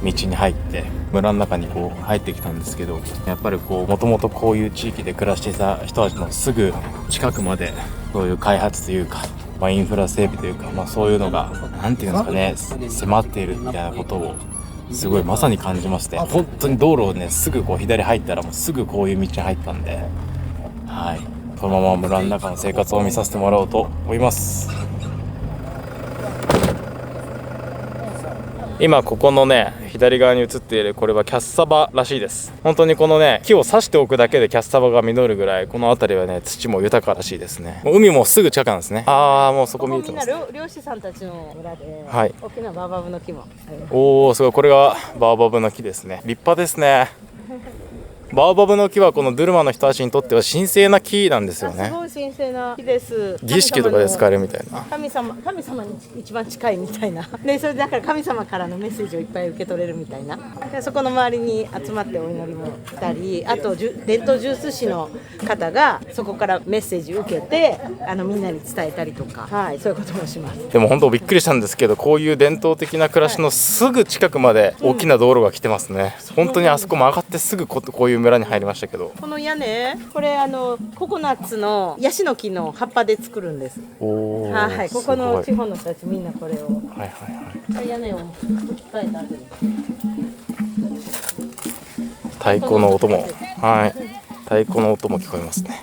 道に入って村の中にこう入ってきたんですけど、やっぱりこうもともとこういう地域で暮らしていた人たちのすぐ近くまでそういう開発というか、インフラ整備というか、そういうのがなんていうんですかね迫っているみたいなことをすごいまさに感じますね。本当に道路をねすぐこう左入ったらもうすぐこういう道に入ったんで、はい、このまま村の中の生活を見させてもらおうと思います。今ここのね左側に映っているこれはキャッサバらしいです。本当にこのね木を刺しておくだけでキャッサバが実るぐらいこの辺りはね土も豊からしいですね。もう海もすぐ近くなんですね。もうそこ見えてます、ね、みんな漁師さんたちの村で、はい、大きなバーバブの木もあります。おおすごい、これがバーバブの木ですね。立派ですね。バーバブの木はこのドゥルマの人たちにとっては神聖な木なんですよね。すごい神聖な木です。儀式とかで使えるみたいな。神様に一番近いみたいな。でそれだから神様からのメッセージをいっぱい受け取れるみたいな。でそこの周りに集まってお祈りもしたり、あと伝統呪術師の方がそこからメッセージを受けてみんなに伝えたりとか、はい、そういうこともします。でも本当びっくりしたんですけど、こういう伝統的な暮らしのすぐ近くまで大きな道路が来てますね。本当にあそこも上がってすぐこういう村に入りましたけど、この屋根これココナッツのヤシの木の葉っぱで作るんです。はい、ここの地方の人たちみんなこれを、屋根を吹き替えてあげる。太鼓の音も、はい、太鼓の音も聞こえますね。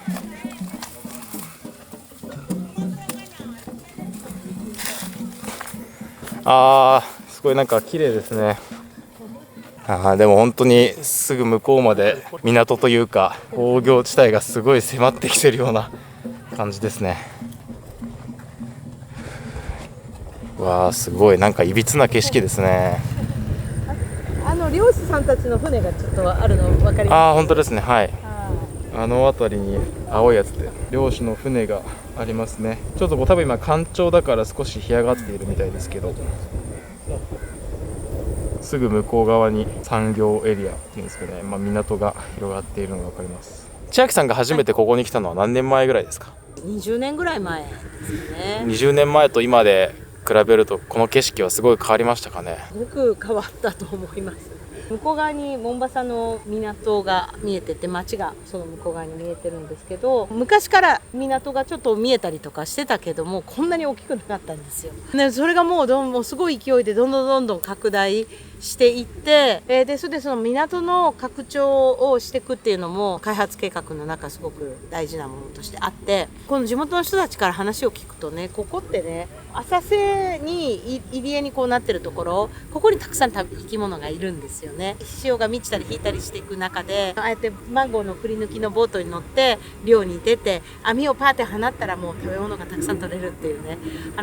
すごいなんか綺麗ですね。でも本当にすぐ向こうまで港というか工業地帯がすごい迫ってきてるような感じですね。わあすごいなんかいびつな景色ですね。漁師さんたちの船がちょっとあるの分かります？本当ですね。はい。あの辺りに青いやつで漁師の船がありますね。ちょっと多分今干潮だから少し干上がっているみたいですけど、すぐ向こう側に産業エリアっていうんですかね、港が広がっているのが分かります。千秋さんが初めてここに来たのは何年前ぐらいですか20年ぐらい前ですね。？20年前と今で比べるとこの景色はすごい変わりましたかね？すごく変わったと思います。向こう側にモンバサの港が見えてて、街がその向こう側に見えてるんですけど、昔から港がちょっと見えたりとかしてたけども、こんなに大きくなかったんですよ。でそれがもうすごい勢いでどんどん拡大していって、でそれでその港の拡張をしていくっていうのも開発計画の中すごく大事なものとしてあって、この地元の人たちから話を聞くとね、ここってね、浅瀬に入り江にこうなってるところ、ここにたくさん生き物がいるんですよね。潮が満ちたり引いたりしていく中で、ああやってマンゴーのくり抜きのボートに乗って漁に出て網をパーって放ったらもう食べ物がたくさん取れるっていうね、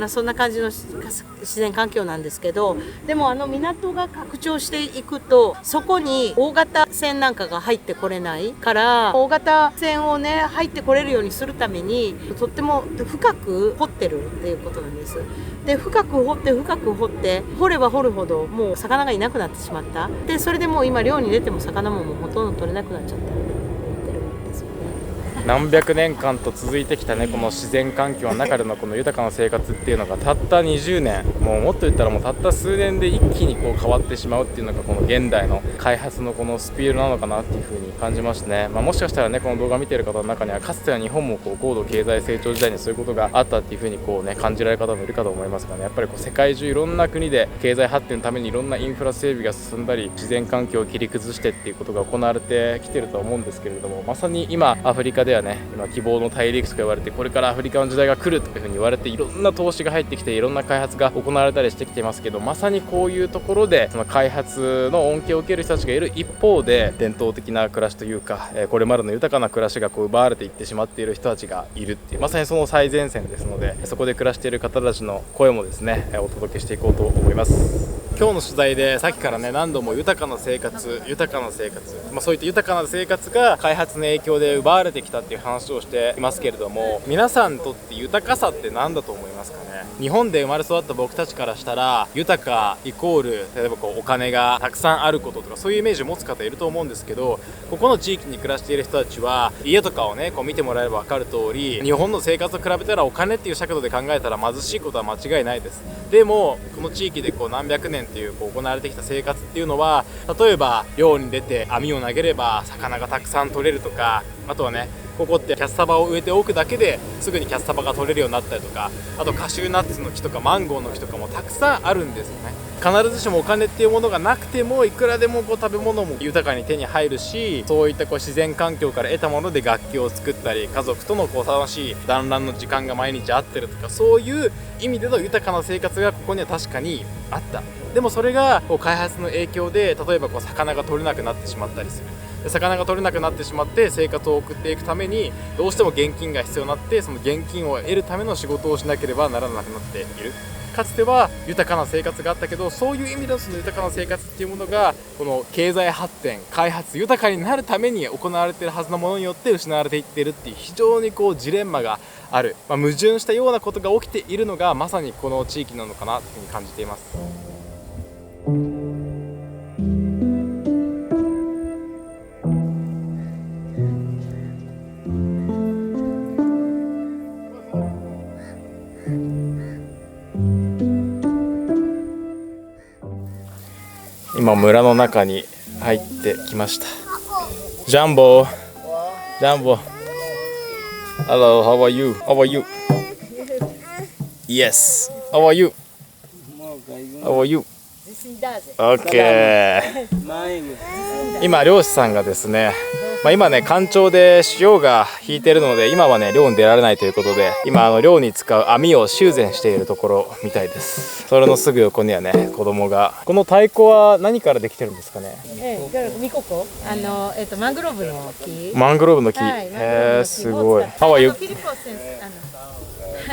そんな感じの自然環境なんですけど、でも港が拡張していくと、そこに大型船なんかが入ってこれないから、大型船をね入ってこれるようにするためにとっても深く掘ってるっていうことなんです。で深く掘って掘れば掘るほどもう魚がいなくなってしまった。でそれでもう今漁に出ても魚もほとんど取れなくなっちゃったって言ってるんですよね。何百年間と続いてきたね、この自然環境の中でのこの豊かな生活っていうのがたった20年、もっと言ったらもうたった数年で一気にこう変わってしまうっていうのがこの現代の開発のこのスピードなのかなっていう風に感じましたね。もしかしたらね、この動画見てる方の中にはかつては日本もこう高度経済成長時代にそういうことがあったっていう風にこうね感じられる方もいるかと思いますがね、やっぱりこう世界中いろんな国で経済発展のためにいろんなインフラ整備が進んだり、自然環境を切り崩してっていうことが行われてきてると思うんですけれども、まさに今アフリカではね、今希望の大陸とか言われて、これからアフリカの時代が来るというふうに言われて、いろんな投資が入ってきていろんな開発が行われたりしてきていますけど、まさにこういうところでその開発の恩恵を受ける人たちがいる一方で、伝統的な暮らしというかこれまでの豊かな暮らしがこう奪われていってしまっている人たちがいるっていう、まさにその最前線ですので、そこで暮らしている方たちの声もですねお届けしていこうと思います。今日の取材でさっきからね何度も豊かな生活、そういった豊かな生活が開発の影響で奪われてきたっていう話をしていますけれども、皆さんにとって豊かさって何だと思いますかね。日本で生まれ育った僕たちからしたら、豊かイコール例えばこうお金がたくさんあることとか、そういうイメージを持つ方いると思うんですけど、ここの地域に暮らしている人たちは家とかをねこう見てもらえれば分かる通り、日本の生活と比べたらお金っていう尺度で考えたら貧しいことは間違いないです。でもこの地域でこう何百年っていう行われてきた生活っていうのは、例えば漁に出て網を投げれば魚がたくさん取れるとか、あとはねここってキャッサバを植えておくだけですぐにキャッサバが取れるようになったりとか、あとカシューナッツの木とかマンゴーの木とかもたくさんあるんですよね。必ずしもお金っていうものがなくても、いくらでもこう食べ物も豊かに手に入るし、そういったこう自然環境から得たもので楽器を作ったり、家族とのこう楽しい団らんの時間が毎日あってるとか、そういう意味での豊かな生活がここには確かにあった。でもそれがこう開発の影響で、例えばこう魚が取れなくなってしまったりする。魚が取れなくなってしまって生活を送っていくためにどうしても現金が必要になって、その現金を得るための仕事をしなければならなくなっている。かつては豊かな生活があったけど、そういう意味でのその豊かな生活っていうものがこの経済発展、開発、豊かになるために行われているはずのものによって失われていっているっていう、非常にこうジレンマがある、矛盾したようなことが起きているのがまさにこの地域なのかなというふうに感じています。今村の中に入ってきました。ジャンボ Hello, how are you? Yes, how are you? Okay. 今漁師さんがですね、今ね干潮で潮が引いてるので、今はね漁に出られないということで、今漁に使う網を修繕しているところみたいです。それのすぐ横にはね子供が。この太鼓は何からできてるんですかね。ミココ、マングローブの木。マングローブの木。すごい。How are you?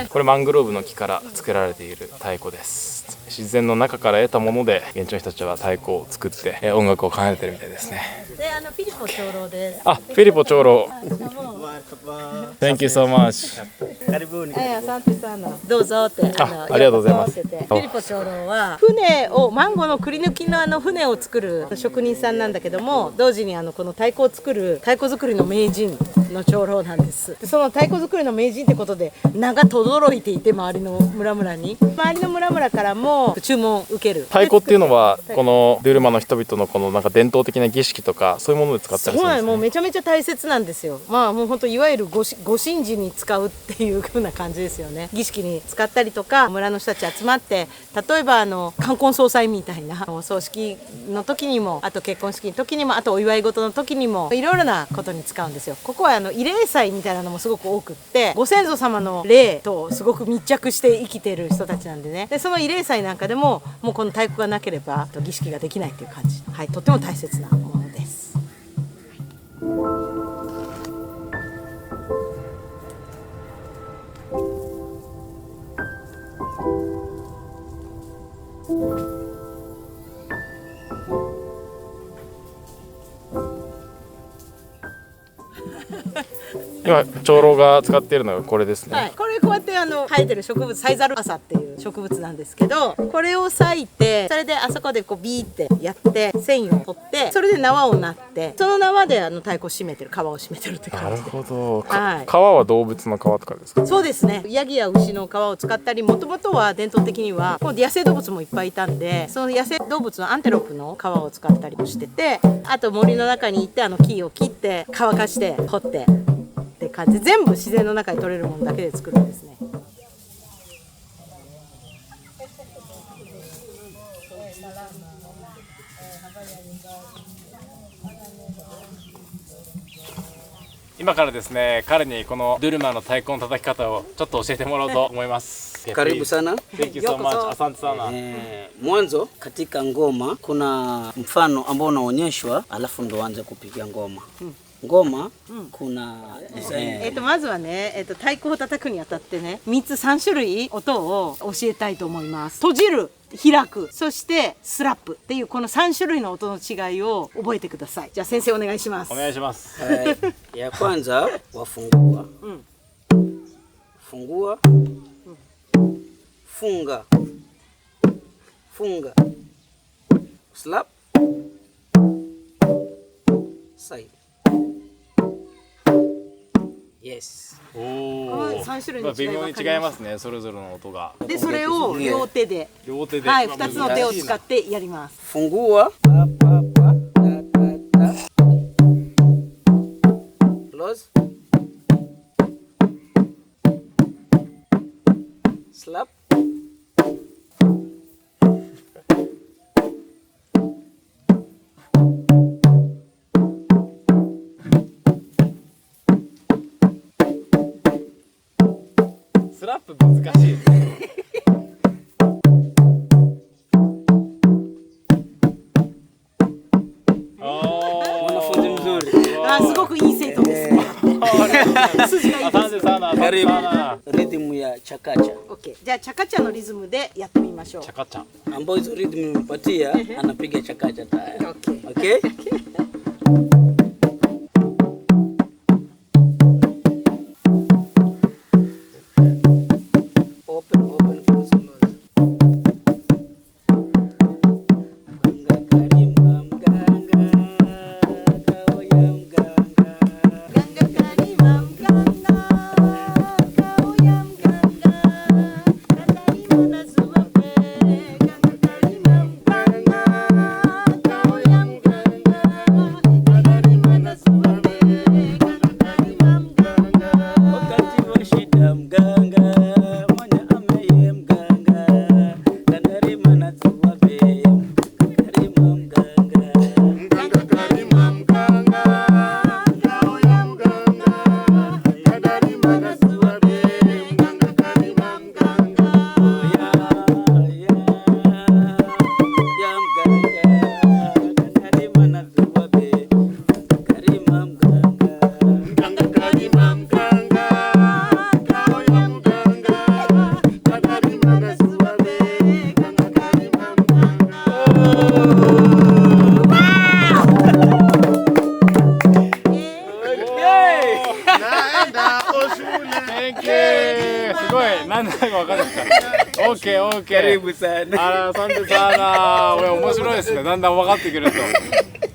これマングローブの木から作られている太鼓です。自然の中から得たもので現地の人たちは太鼓を作って、音楽を奏でてるみたいですね。で、フィリポ長老です。あ、フィリポ長老。Thank you so much。サンテさんのどうぞってありがとうございます。フィリポ長老は船をマンゴーのくり抜きの船を作る職人さんなんだけども、同時にこの太鼓を作る太鼓作りの名人の長老なんです。その太鼓作りの名人ってことで名が轟いていて、周りの村々からも注文を受ける。太鼓っていうのはこのドゥルマの人々のこのなんか伝統的な儀式とかそういうもので使ったりするんですね。もうめちゃめちゃ大切なんですよ。まあもう本当いわゆるご神事に使うっていう風な感じですよね。儀式に使ったりとか、村の人たち集まって例えば冠婚葬祭みたいなお葬式の時にも、あと結婚式の時にも、あとお祝い事の時にもいろいろなことに使うんですよ。ここは慰霊祭みたいなのもすごく多くって、ご先祖様の霊とすごく密着して生きてる人たちなんでね。でその慰霊祭なんかでももうこの太鼓がなければ儀式ができないっていう感じ。はい、とっても大切なものです。今長老が使っているのがこれですね。はい、これこうやって生えてる植物、サイザルアサっていう植物なんですけど、これを裂いて、それであそこでこうビーってやって繊維を取って、それで縄をなって、その縄で太鼓を締めてる、皮を締めてるってなる感じで。ほど。はい、皮は動物の皮とかですか？そうですね。ヤギや牛の皮を使ったり、もともとは伝統的にはもう野生動物もいっぱいいたんで、その野生動物のアンテロープの皮を使ったりもしてて、あと森の中に行って木を切って乾かして掘ってって感じで、全部自然の中に取れるものだけで作るんですね。今からですね、彼にこのドゥルマの太鼓の叩き方をちょっと教えてもらおうと思います。Karibu sana. Thank you so much. Asante sana. Mwanzo katika ngoma kuna mfano ambao unaonyeshwa, alafu ndo anze kupiga ngoma. Ngoma kuna まずはね、太鼓を叩くにあたってね、3種類音を教えたいと思います。閉じる、開く、そしてスラップっていうこの3種類の音の違いを覚えてください。じゃあ先生お願いします。お願いします。ya kwanza wafungua, fungua, funga, funga, slap, side. Yes. 3種類の違い微妙に違いますね、それぞれの音が。でそれを両手で、はい、2つの手を使ってやります。Fungua, pa pa pa, ta ta ta. Close. Slap.スラップ難しい。Mwanafunzi mzuri. すごくいい生徒ですね。筋がいいです。Karibu rhythm ya chakacha. OK。じゃあチャカチャのリズムでやってみましょう。チャカチャ。Ambayo hizo rhythm nimempatia anapiga chakacha tayari. OK。 Okay? Open, open, close, close. Mganga karima, mganga, kau ya mganga. Ganga karima mganga, kau ya mganga, katarima nazuwape. Ganga karima mganga, kau ya mganga, katarima なんだか分かんないですか。オッケーオッケー。 Karibu sana. あら、サンテサーナー。面白いですね。だんだん分かってくると。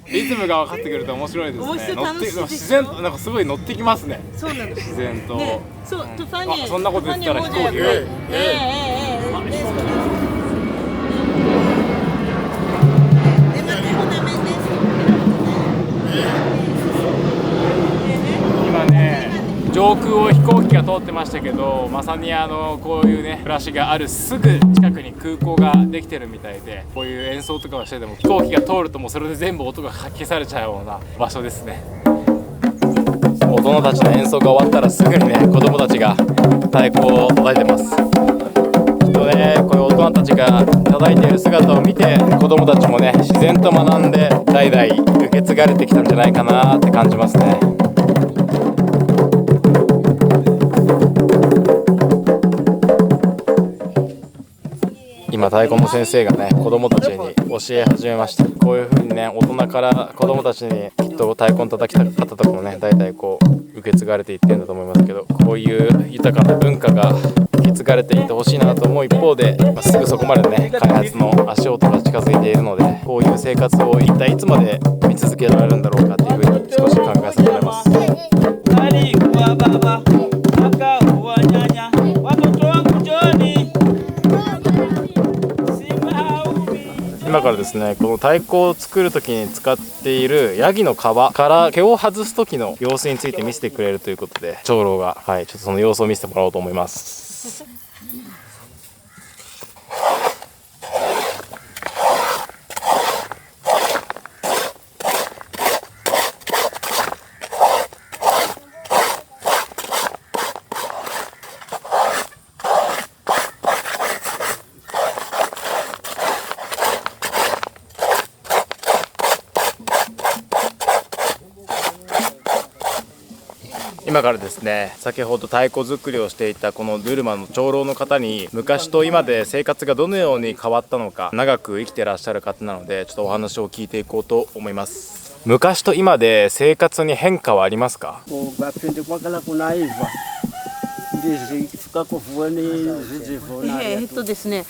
リズムが分かってくると面白いですね。面白い、乗って楽しいです自然なんかすごい乗ってきますね。そうなんです。自然と。ね、そう、Tufania. あ、そんなこと言ったら飛行機が。今ね、上空を飛行機が通ってましたけど、まさにこういうね暮らしがあるすぐ近くに空港ができてるみたいで、こういう演奏とかをしてても飛行機が通るともうそれで全部音がかき消されちゃうような場所ですね。大人たちの演奏が終わったらすぐにね子供たちが太鼓を叩いてます。きっとねこういう大人たちが叩いている姿を見て子供たちもね自然と学んで代々受け継がれてきたんじゃないかなって感じますね。今太鼓の先生がね子供たちに教え始めました。こういう風にね大人から子供たちにきっと太鼓の叩き方とかもね代々こう受け継がれていってるんだと思いますけど、こういう豊かな文化が受け継がれていってほしいなと思う一方で、すぐそこまでね開発の足音が近づいているので、こういう生活を一体いつまで見続けられるんだろうかという風に少し考えさせられます。Alikuwa baba akaua nyanya, watoto wangu Joni. 今からですねこの太鼓を作る時に使っているヤギの皮から毛を外す時の様子について見せてくれるということで、長老がちょっとその様子を見せてもらおうと思います。今からですね先ほど太鼓作りをしていたこのドゥルマの長老の方に昔と今で生活がどのように変わったのか、長く生きてらっしゃる方なのでちょっとお話を聞いていこうと思います。昔と今で生活に変化はありますか？ Bapende kwakala kunaiva. Ndizi ikifika kuvueni zizivuna. ですね、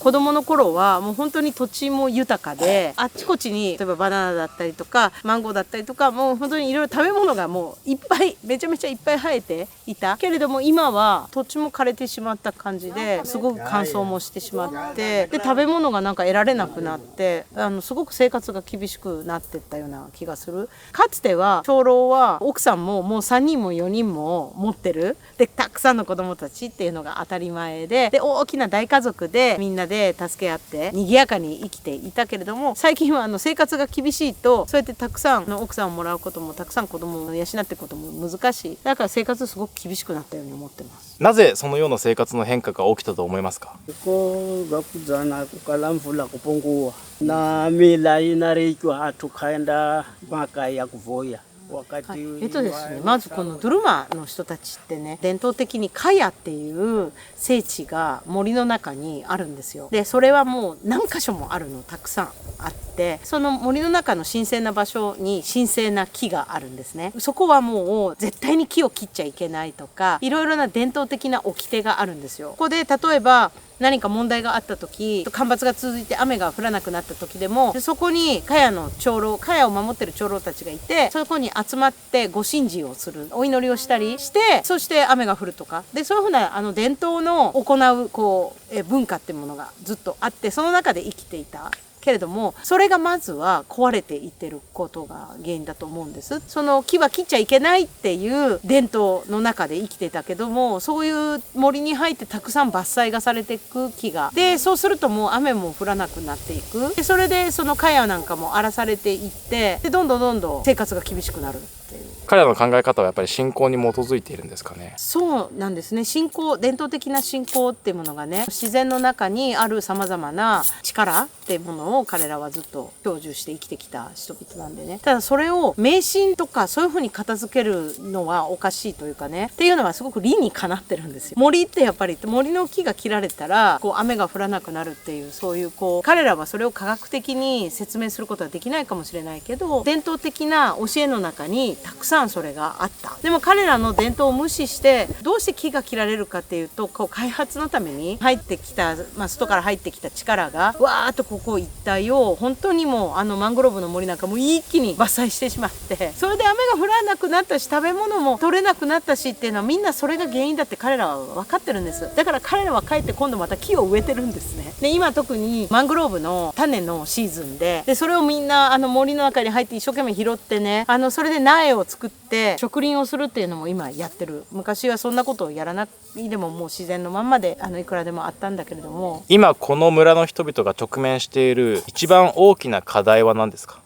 子供の頃はもう本当に土地も豊かで、あっちこっちに例えばバナナだったりとかマンゴーだったりとか、もう本当にいろいろ食べ物がもういっぱいめちゃめちゃいっぱい生えていたけれども、今は土地も枯れてしまった感じですごく乾燥もしてしまって、で食べ物がなんか得られなくなって、すごく生活が厳しくなっていったような気がする。かつては長老は奥さんももう3人も4人も持ってるで、たくさんの子供たちっていうのが当たり前で、大きな大家族でみんなで助け合って賑やかに生きていたけれども、最近は生活が厳しいとそうやってたくさんの奥さんをもらうこともたくさん子供を養っていくことも難しい。だから生活すごく厳しくなったように思ってます。なぜそのような生活の変化が起きたと思いますか？ Iko bakuzana kukala mvula kupungua na mila inarikiwa tukaenda maka ya kuvoya. ですね、まずこのドゥルマの人たちってね、伝統的にカヤっていう聖地が森の中にあるんですよ。でそれはもう何箇所もあるの、たくさんあって、その森の中の神聖な場所に神聖な木があるんですね。そこはもう絶対に木を切っちゃいけないとか、いろいろな伝統的な掟があるんですよ。ここで例えば何か問題があった時、干ばつが続いて雨が降らなくなった時でも、そこにカヤの長老、カヤを守ってる長老たちがいて、そこに集まってご神事をする、お祈りをしたりして、そして雨が降るとかで、そういうふうな伝統の行う文化っていうものがずっとあって、その中で生きていたけれども、それがまずは壊れていってることが原因だと思うんです。その木は切っちゃいけないっていう伝統の中で生きてたけども、そういう森に入ってたくさん伐採がされていく木が、でそうするともう雨も降らなくなっていく。でそれでそのカヤなんかも荒らされていって、でどんどん生活が厳しくなるっていう。彼らの考え方はやっぱり信仰に基づいているんですかね？そうなんですね。信仰、伝統的な信仰っていうものがね、自然の中にあるさまざまな力っていうものを彼らはずっと享受して生きてきた人々なんでね。ただそれを迷信とかそういうふうに片付けるのはおかしいというかね、っていうのはすごく理にかなってるんですよ。森ってやっぱり森の木が切られたら雨が降らなくなるっていう、そういう彼らはそれを科学的に説明することはできないかもしれないけど、伝統的な教えの中にたくさん番それがあった。でも彼らの伝統を無視してどうして木が切られるかっていうと、こう開発のために入ってきた、外から入ってきた力がわーっとここ一帯を本当にもうマングローブの森なんかもう一気に伐採してしまって、それで雨が降らなくなったし食べ物も取れなくなったしっていうのはみんなそれが原因だって彼らは分かってるんです。だから彼らは帰って今度また木を植えてるんですね。で今特にマングローブの種のシーズンで、それをみんな森の中に入って一生懸命拾ってね、それで苗を作って植林をするっていうのも今やってる。昔はそんなことをやらなくてももう自然のまんまでいくらでもあったんだけれども、今この村の人々が直面している一番大きな課題は何ですか？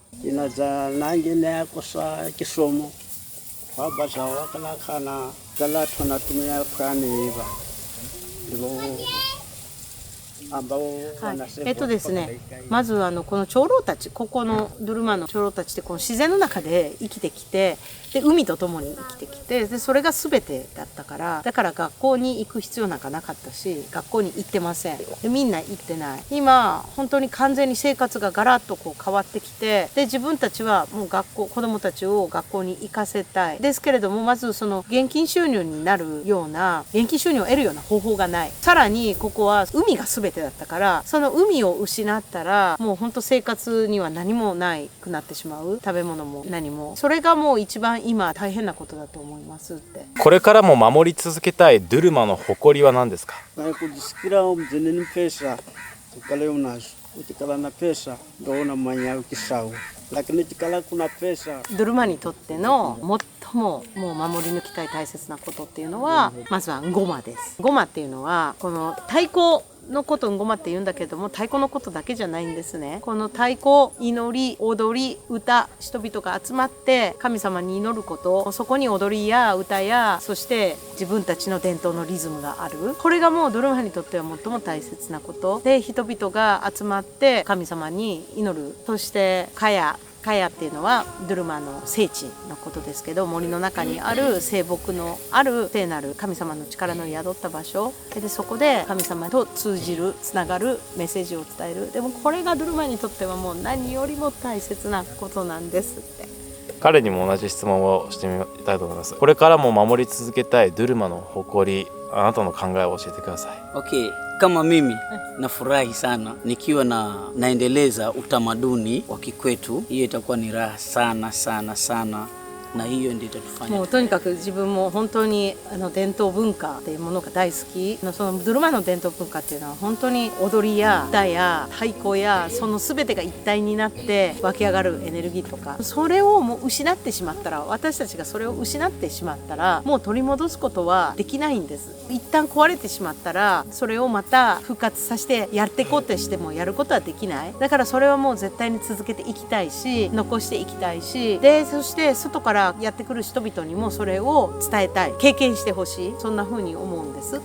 ですね、まずこの長老たち、ここのドゥルマの長老たちってこの自然の中で生きてきて、で海と共に生きてきて、でそれが全てだったから、だから学校に行く必要なんかなかったし、学校に行ってません。でみんな行ってない。今本当に完全に生活がガラッとこう変わってきて、で自分たちはもう子供たちを学校に行かせたいですけれども、まずその現金収入になるような、現金収入を得るような方法がない。さらにここは海が全てだったから、その海を失ったらもう本当生活には何もないくなってしまう。食べ物も何も。それがもう一番今大変なことだと思いますって。これからも守り続けたいドゥルマの誇りは何ですか？ドルマにとっての最ももう守り抜きたい大切なことっていうのは、まずはゴマです。ゴマっていうのはこの太鼓のことをゴマって言うんだけども、太鼓のことだけじゃないんですね。この太鼓、祈り、踊り、歌、人々が集まって神様に祈ること、そこに踊りや歌や、そして自分たちの伝統のリズムがある。これがもうドルマにとっては最も大切なことで、人々が集まって神様に祈る。そしてカヤっていうのはドゥルマの聖地のことですけど、森の中にある聖木のある聖なる神様の力の宿った場所で、そこで神様と通じる、つながるメッセージを伝える。でもこれがドゥルマにとってはもう何よりも大切なことなんですって。彼にも同じ質問をしてみたいと思います。これからも守り続けたいドゥルマの誇り、あなたの考えを教えてください。Okay, kama mimi nafurahi sana nikiwa naendeleza utamaduni wa kikwetu. Hiyo itakuwa ni raha sana sana sana, na hiyo ndio itatufanyaもうとにかく自分も本当に伝統文化っていうものが大好き。そのドゥルマの伝統文化っていうのは本当に踊りや歌や太鼓やその全てが一体になって湧き上がるエネルギーとか、それをもう失ってしまったら、私たちがそれを失ってしまったらもう取り戻すことはできないんです。一旦壊れてしまったらそれをまた復活させてやっていこうとしてもやることはできない。だからそれはもう絶対に続けていきたいし、残していきたいし、でそして外からやってくる人々にもそれを伝えたい、経験してほしい、そんな風に思うんです。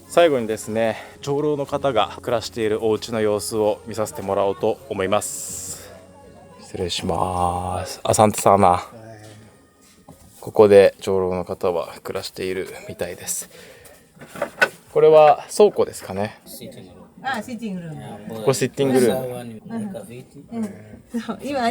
最後にですね、長老の方が暮らしているお家の様子を見させてもらおうと思います。失礼します。アサンテサーナ。ここで長老の方は暮らしているみたいです。これは倉庫ですかね。シッティングルーム。ここシッティングルーム。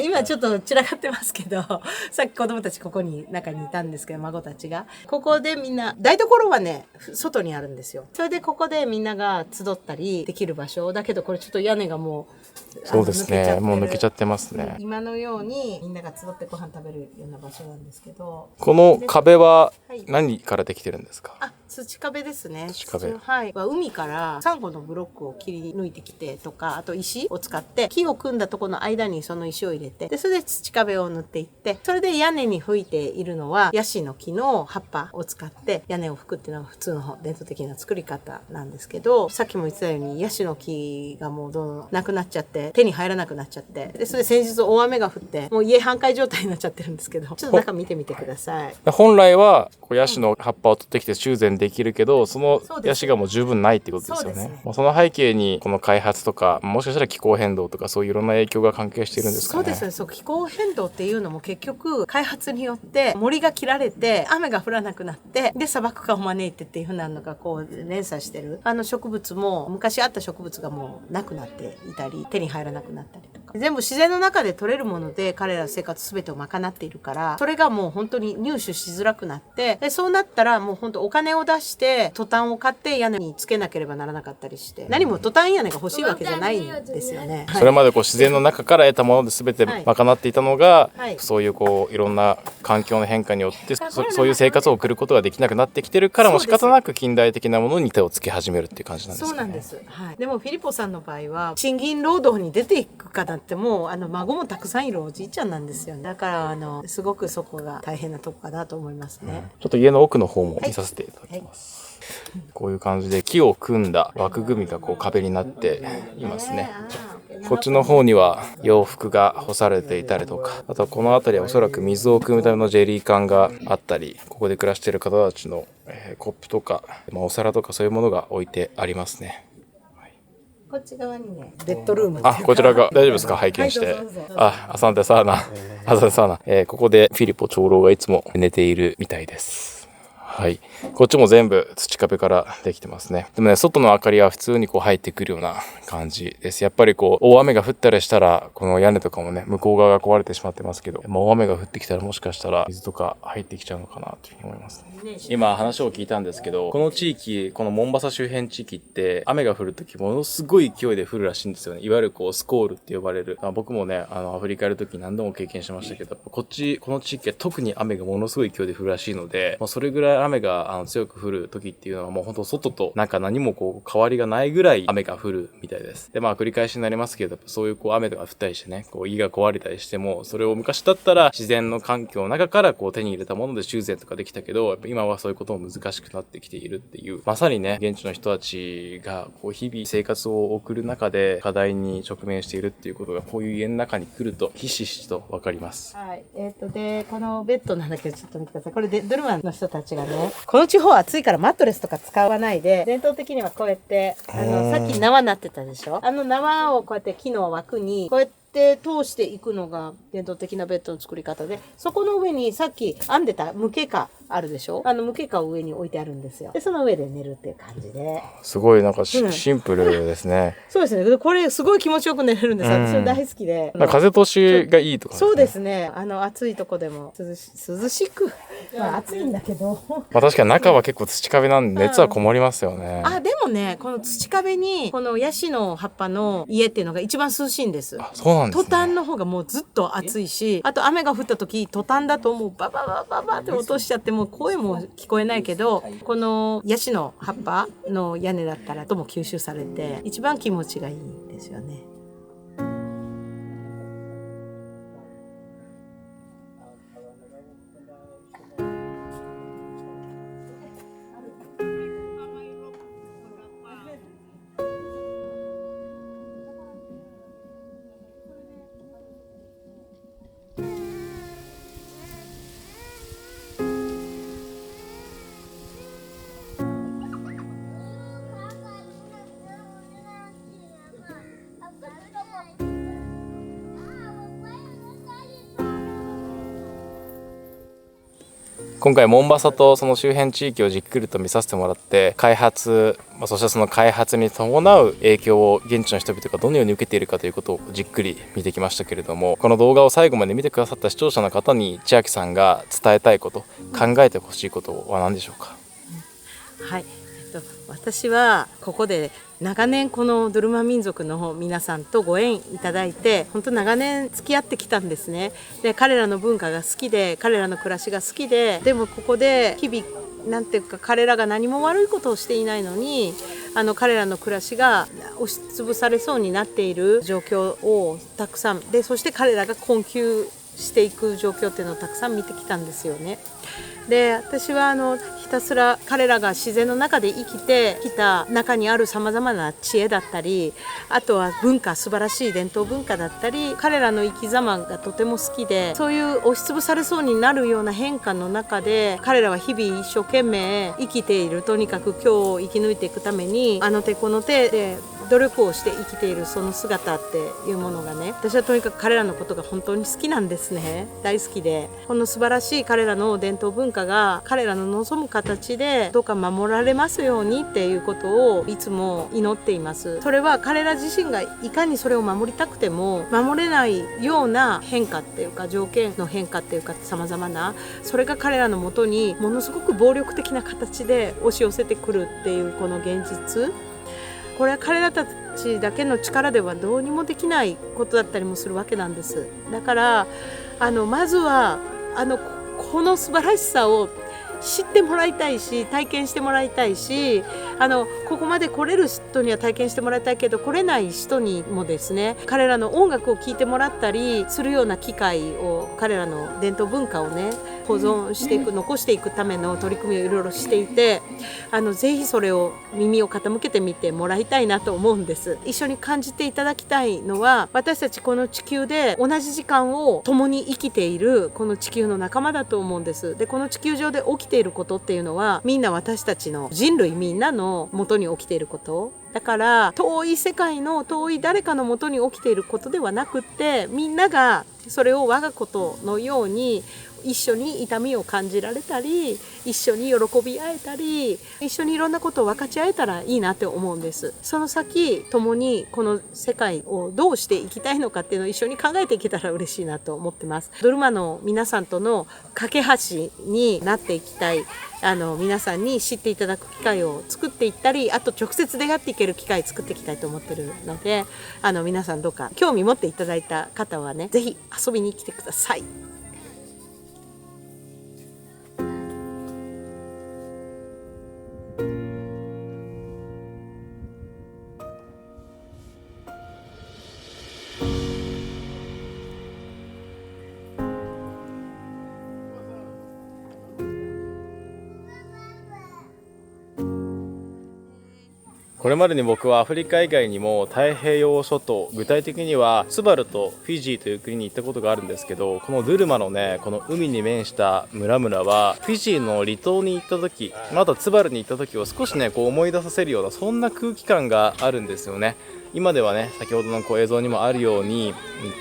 今ちょっと散らかってますけど、さっき子供たちここに中にいたんですけど、孫たちがここでみんな、台所はね外にあるんですよ。それでここでみんなが集ったりできる場所だけど、これちょっと屋根がもうそうですね、もう抜けちゃってますね。今のようにみんなが集ってご飯食べるような場所なんですけど、この壁は何からできてるんですか？土壁ですね。土壁。はい。海からサンゴのブロックを切り抜いてきてとか、あと石を使って木を組んだところの間にその石を入れて、でそれで土壁を塗っていって、それで屋根に吹いているのはヤシの木の葉っぱを使って屋根を吹くっていうのが普通の伝統的な作り方なんですけど、さっきも言ってたようにヤシの木がもうどんどんなくなっちゃって、手に入らなくなっちゃって、でそれで先日大雨が降ってもう家半壊状態になっちゃってるんですけど、ちょっと中見てみてください。本来はヤシの葉っぱを取ってきて修繕できるけど、そのヤシがもう十分ないってことですよね。もうその背景にこの開発とか、もしかしたら気候変動とかそういういろんな影響が関係しているんですかね。そうですね。そう、気候変動っていうのも結局開発によって森が切られて雨が降らなくなって、で砂漠化を招いてっていうふうなのがこう連鎖してる。植物も昔あった植物がもうなくなっていたり、手に入らなくなったりとか、全部自然の中で取れるもので彼らの生活全てを賄っているから、それがもう本当に入手しづらくなって、でそうなったらもう本当お金を出してトタンを買って屋根につけなければならなかったりして、何もトタン屋根が欲しいわけじゃないんですよね。それまでこう自然の中から得たもので全て賄っていたのが、はい、そういうこういろんな環境の変化によってそういう生活を送ることができなくなってきてるから、もう仕方なく近代的なものに手をつけ始めるっていう感じなんですかね。そうなんです、はい、でもフィリポさんの場合は賃金労働に出ていく方ってもう孫もたくさんいるおじいちゃんなんですよね。だからすごくそこが大変なとこかなと思いますね。ちょっと家の奥の方も見させていただきます、はいはい、こういう感じで木を組んだ枠組みがこう壁になっていますね。こっちの方には洋服が干されていたりとか、あとはこの辺りはおそらく水を汲むためのジェリー缶があったり、ここで暮らしている方たちの、コップとか、お皿とかそういうものが置いてありますね。こっち側にね、ベッドルーム。こちらが大丈夫ですか？拝見して。アサンテサーナ。アサンテサーナ。ここでフィリポ長老がいつも寝ているみたいです。はい。こっちも全部土壁からできてますね。でもね、外の明かりは普通にこう入ってくるような感じです。やっぱりこう、大雨が降ったりしたら、この屋根とかもね、向こう側が壊れてしまってますけど、大雨が降ってきたらもしかしたら水とか入ってきちゃうのかなというふうに思いますね。今話を聞いたんですけど、この地域、このモンバサ周辺地域って雨が降るときものすごい勢いで降るらしいんですよね。いわゆるこうスコールって呼ばれる。僕もね、アフリカいるとき何度も経験しましたけど、この地域は特に雨がものすごい勢いで降るらしいので、それぐらい雨が強く降る時っていうのはもう本当外と中何もこう変わりがないぐらい雨が降るみたいです。で繰り返しになりますけど、そういうこう雨とか降ったりしてね、こう家が壊れたりしても、それを昔だったら自然の環境の中からこう手に入れたもので修繕とかできたけど、やっぱ今はそういうことも難しくなってきているっていう、まさにね、現地の人たちがこう日々生活を送る中で課題に直面しているっていうことが、こういう家の中に来るとひしひしとわかります。はい。でこのベッドなんだけどちょっと見てください。これでドルマンの人たちがね、この地方は暑いからマットレスとか使わないで、伝統的にはこうやってさっき縄なってたでしょ。縄をこうやって木の枠にこうやって通していくのが伝統的なベッドの作り方で、そこの上にさっき編んでたムケカあるでしょ。ムケカを上に置いてあるんですよ。でその上で寝るっていう感じで、すごいなんかシンプルですね。そうですね。これすごい気持ちよく寝れるんです。私も大好きで。風通しがいいとか、ね。そうですね。暑いとこでも涼しく、暑いんだけど。確かに中は結構土壁なんで熱はこもりますよね。でもね、この土壁にこのヤシの葉っぱの家っていうのが一番涼しいんです。そうなんですね。トタンの方がもうずっと暑いし、あと雨が降った時トタンだともうバババババって落としちゃって、もう声も聞こえないけど、このヤシの葉っぱの屋根だったらとも吸収されて一番気持ちがいいんですよね。今回モンバサとその周辺地域をじっくりと見させてもらって、開発、そしてその開発に伴う影響を現地の人々がどのように受けているかということをじっくり見てきましたけれども、この動画を最後まで見てくださった視聴者の方に千秋さんが伝えたいこと、考えてほしいことは何でしょうか？はい、私はここで長年このドルマ民族の皆さんとご縁いただいて、本当長年付き合ってきたんですね。で彼らの文化が好きで、彼らの暮らしが好きで、でもここで日々なんていうか、彼らが何も悪いことをしていないのに彼らの暮らしが押しつぶされそうになっている状況をたくさんで、そして彼らが困窮していく状況っていうのをたくさん見てきたんですよね。で私はひたすら彼らが自然の中で生きてきた中にあるさまざまな知恵だったり、あとは文化、素晴らしい伝統文化だったり、彼らの生き様がとても好きで、そういう押しつぶされそうになるような変化の中で彼らは日々一生懸命生きている。とにかく今日を生き抜いていくためにあの手この手で努力をして生きているその姿っていうものがね、私はとにかく彼らのことが本当に好きなんですね。大好きで、この素晴らしい彼らの伝統文化が彼らの望む形でどうか守られますようにっていうことをいつも祈っています。それは彼ら自身がいかにそれを守りたくても守れないような変化っていうか、条件の変化っていうか、様々なそれが彼らのもとにものすごく暴力的な形で押し寄せてくるっていうこの現実、これは彼らたちだけの力ではどうにもできないことだったりもするわけなんです。だからまずはこの素晴らしさを知ってもらいたいし、体験してもらいたいし、ここまで来れる人には体験してもらいたいけど、来れない人にもですね、彼らの音楽を聴いてもらったりするような機会を、彼らの伝統文化をね保存していく、残していくための取り組みをいろいろしていて、ぜひそれを耳を傾けてみてもらいたいなと思うんです。一緒に感じていただきたいのは、私たちこの地球で同じ時間を共に生きているこの地球の仲間だと思うんです。で、この地球上で起きていることっていうのは、みんな私たちの人類みんなの元に起きていることだから、遠い世界の遠い誰かの元に起きていることではなくって、みんながそれを我がことのように一緒に痛みを感じられたり、一緒に喜び合えたり、一緒にいろんなことを分かち合えたらいいなって思うんです。その先共にこの世界をどうしていきたいのかっていうのを一緒に考えていけたら嬉しいなと思ってます。ドルマの皆さんとの架け橋になっていきたい、皆さんに知っていただく機会を作っていったり、あと直接出会っていける機会作っていきたいと思ってるので、皆さんどうか興味持っていただいた方はね、ぜひ遊びに来てください。これまでに僕はアフリカ以外にも太平洋諸島、具体的にはツバルとフィジーという国に行ったことがあるんですけど、このドゥルマのね、この海に面した村々はフィジーの離島に行った時、またツバルに行った時を少しねこう思い出させるような、そんな空気感があるんですよね。今ではね、先ほどの映像にもあるように、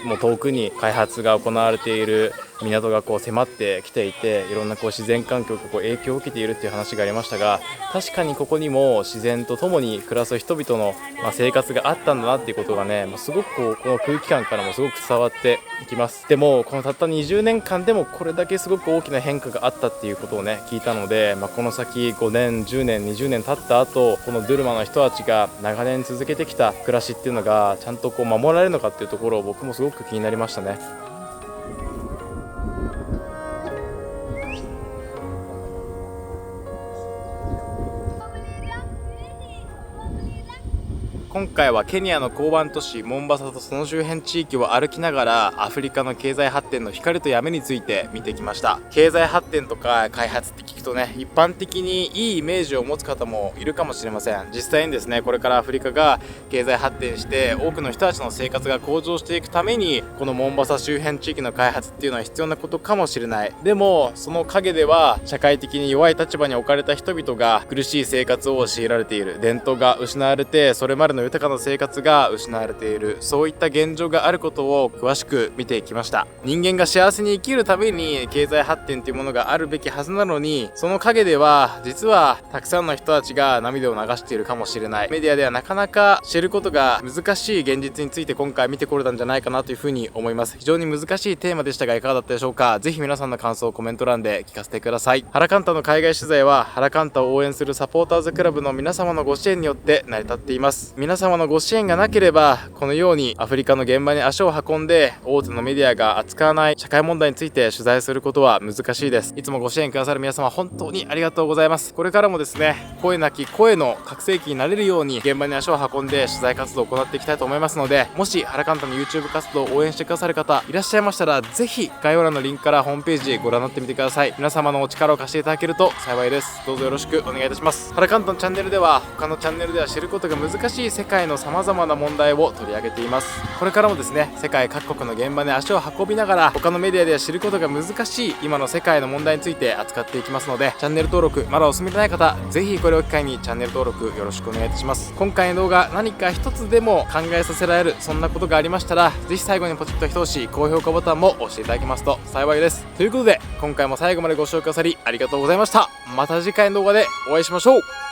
もう遠くに開発が行われている港が迫ってきていて、いろんな自然環境が影響を受けているっていう話がありましたが、確かにここにも自然と共に暮らす人々の生活があったんだなっていうことがね、すごくこの空気感からもすごく伝わっていきます。でもこのたった20年間でもこれだけすごく大きな変化があったっていうことをね聞いたので、この先5年10年20年経った後、このドゥルマの人たちが長年続けてきた暮らしっていうのがちゃんと守られるのかっていうところを僕もすごく気になりましたね。今回はケニアの港湾都市モンバサとその周辺地域を歩きながら、アフリカの経済発展の光と闇について見てきました。経済発展とか開発って聞くとね、一般的にいいイメージを持つ方もいるかもしれません。実際にですね、これからアフリカが経済発展して多くの人たちの生活が向上していくために、このモンバサ周辺地域の開発っていうのは必要なことかもしれない。でもその陰では社会的に弱い立場に置かれた人々が苦しい生活を強いられている、伝統が失われてそれまでの豊かな生活が失われている、そういった現状があることを詳しく見ていきました。人間が幸せに生きるために経済発展というものがあるべきはずなのに、その陰では実はたくさんの人たちが涙を流しているかもしれない。メディアではなかなか知ることが難しい現実について今回見てこれたんじゃないかなというふうに思います。非常に難しいテーマでしたがいかがだったでしょうか。ぜひ皆さんの感想をコメント欄で聞かせてください。ハラカンタの海外取材はハラカンタを応援するサポーターズクラブの皆様のご支援によって成り立っています。皆皆様のご支援がなければこのようにアフリカの現場に足を運んで大手のメディアが扱わない社会問題について取材することは難しいです。いつもご支援くださる皆様本当にありがとうございます。これからもですね、声なき声の拡声器になれるように現場に足を運んで取材活動を行っていきたいと思いますので、もし原監督の YouTube 活動を応援してくださる方いらっしゃいましたら、ぜひ概要欄のリンクからホームページご覧になってみてください。皆様のお力を貸していただけると幸いです。どうぞよろしくお願いいたします。原監督のチャンネルでは他のチャンネルでは知ることが難しい世界の様々な問題を取り上げています。これからもですね、世界各国の現場に足を運びながら他のメディアでは知ることが難しい今の世界の問題について扱っていきますので、チャンネル登録まだお済みでない方、ぜひこれを機会にチャンネル登録よろしくお願いいたします。今回の動画何か一つでも考えさせられるそんなことがありましたら、ぜひ最後にポチッと一押し高評価ボタンも押していただけますと幸いです。ということで今回も最後までご視聴くださりありがとうございました。また次回の動画でお会いしましょう。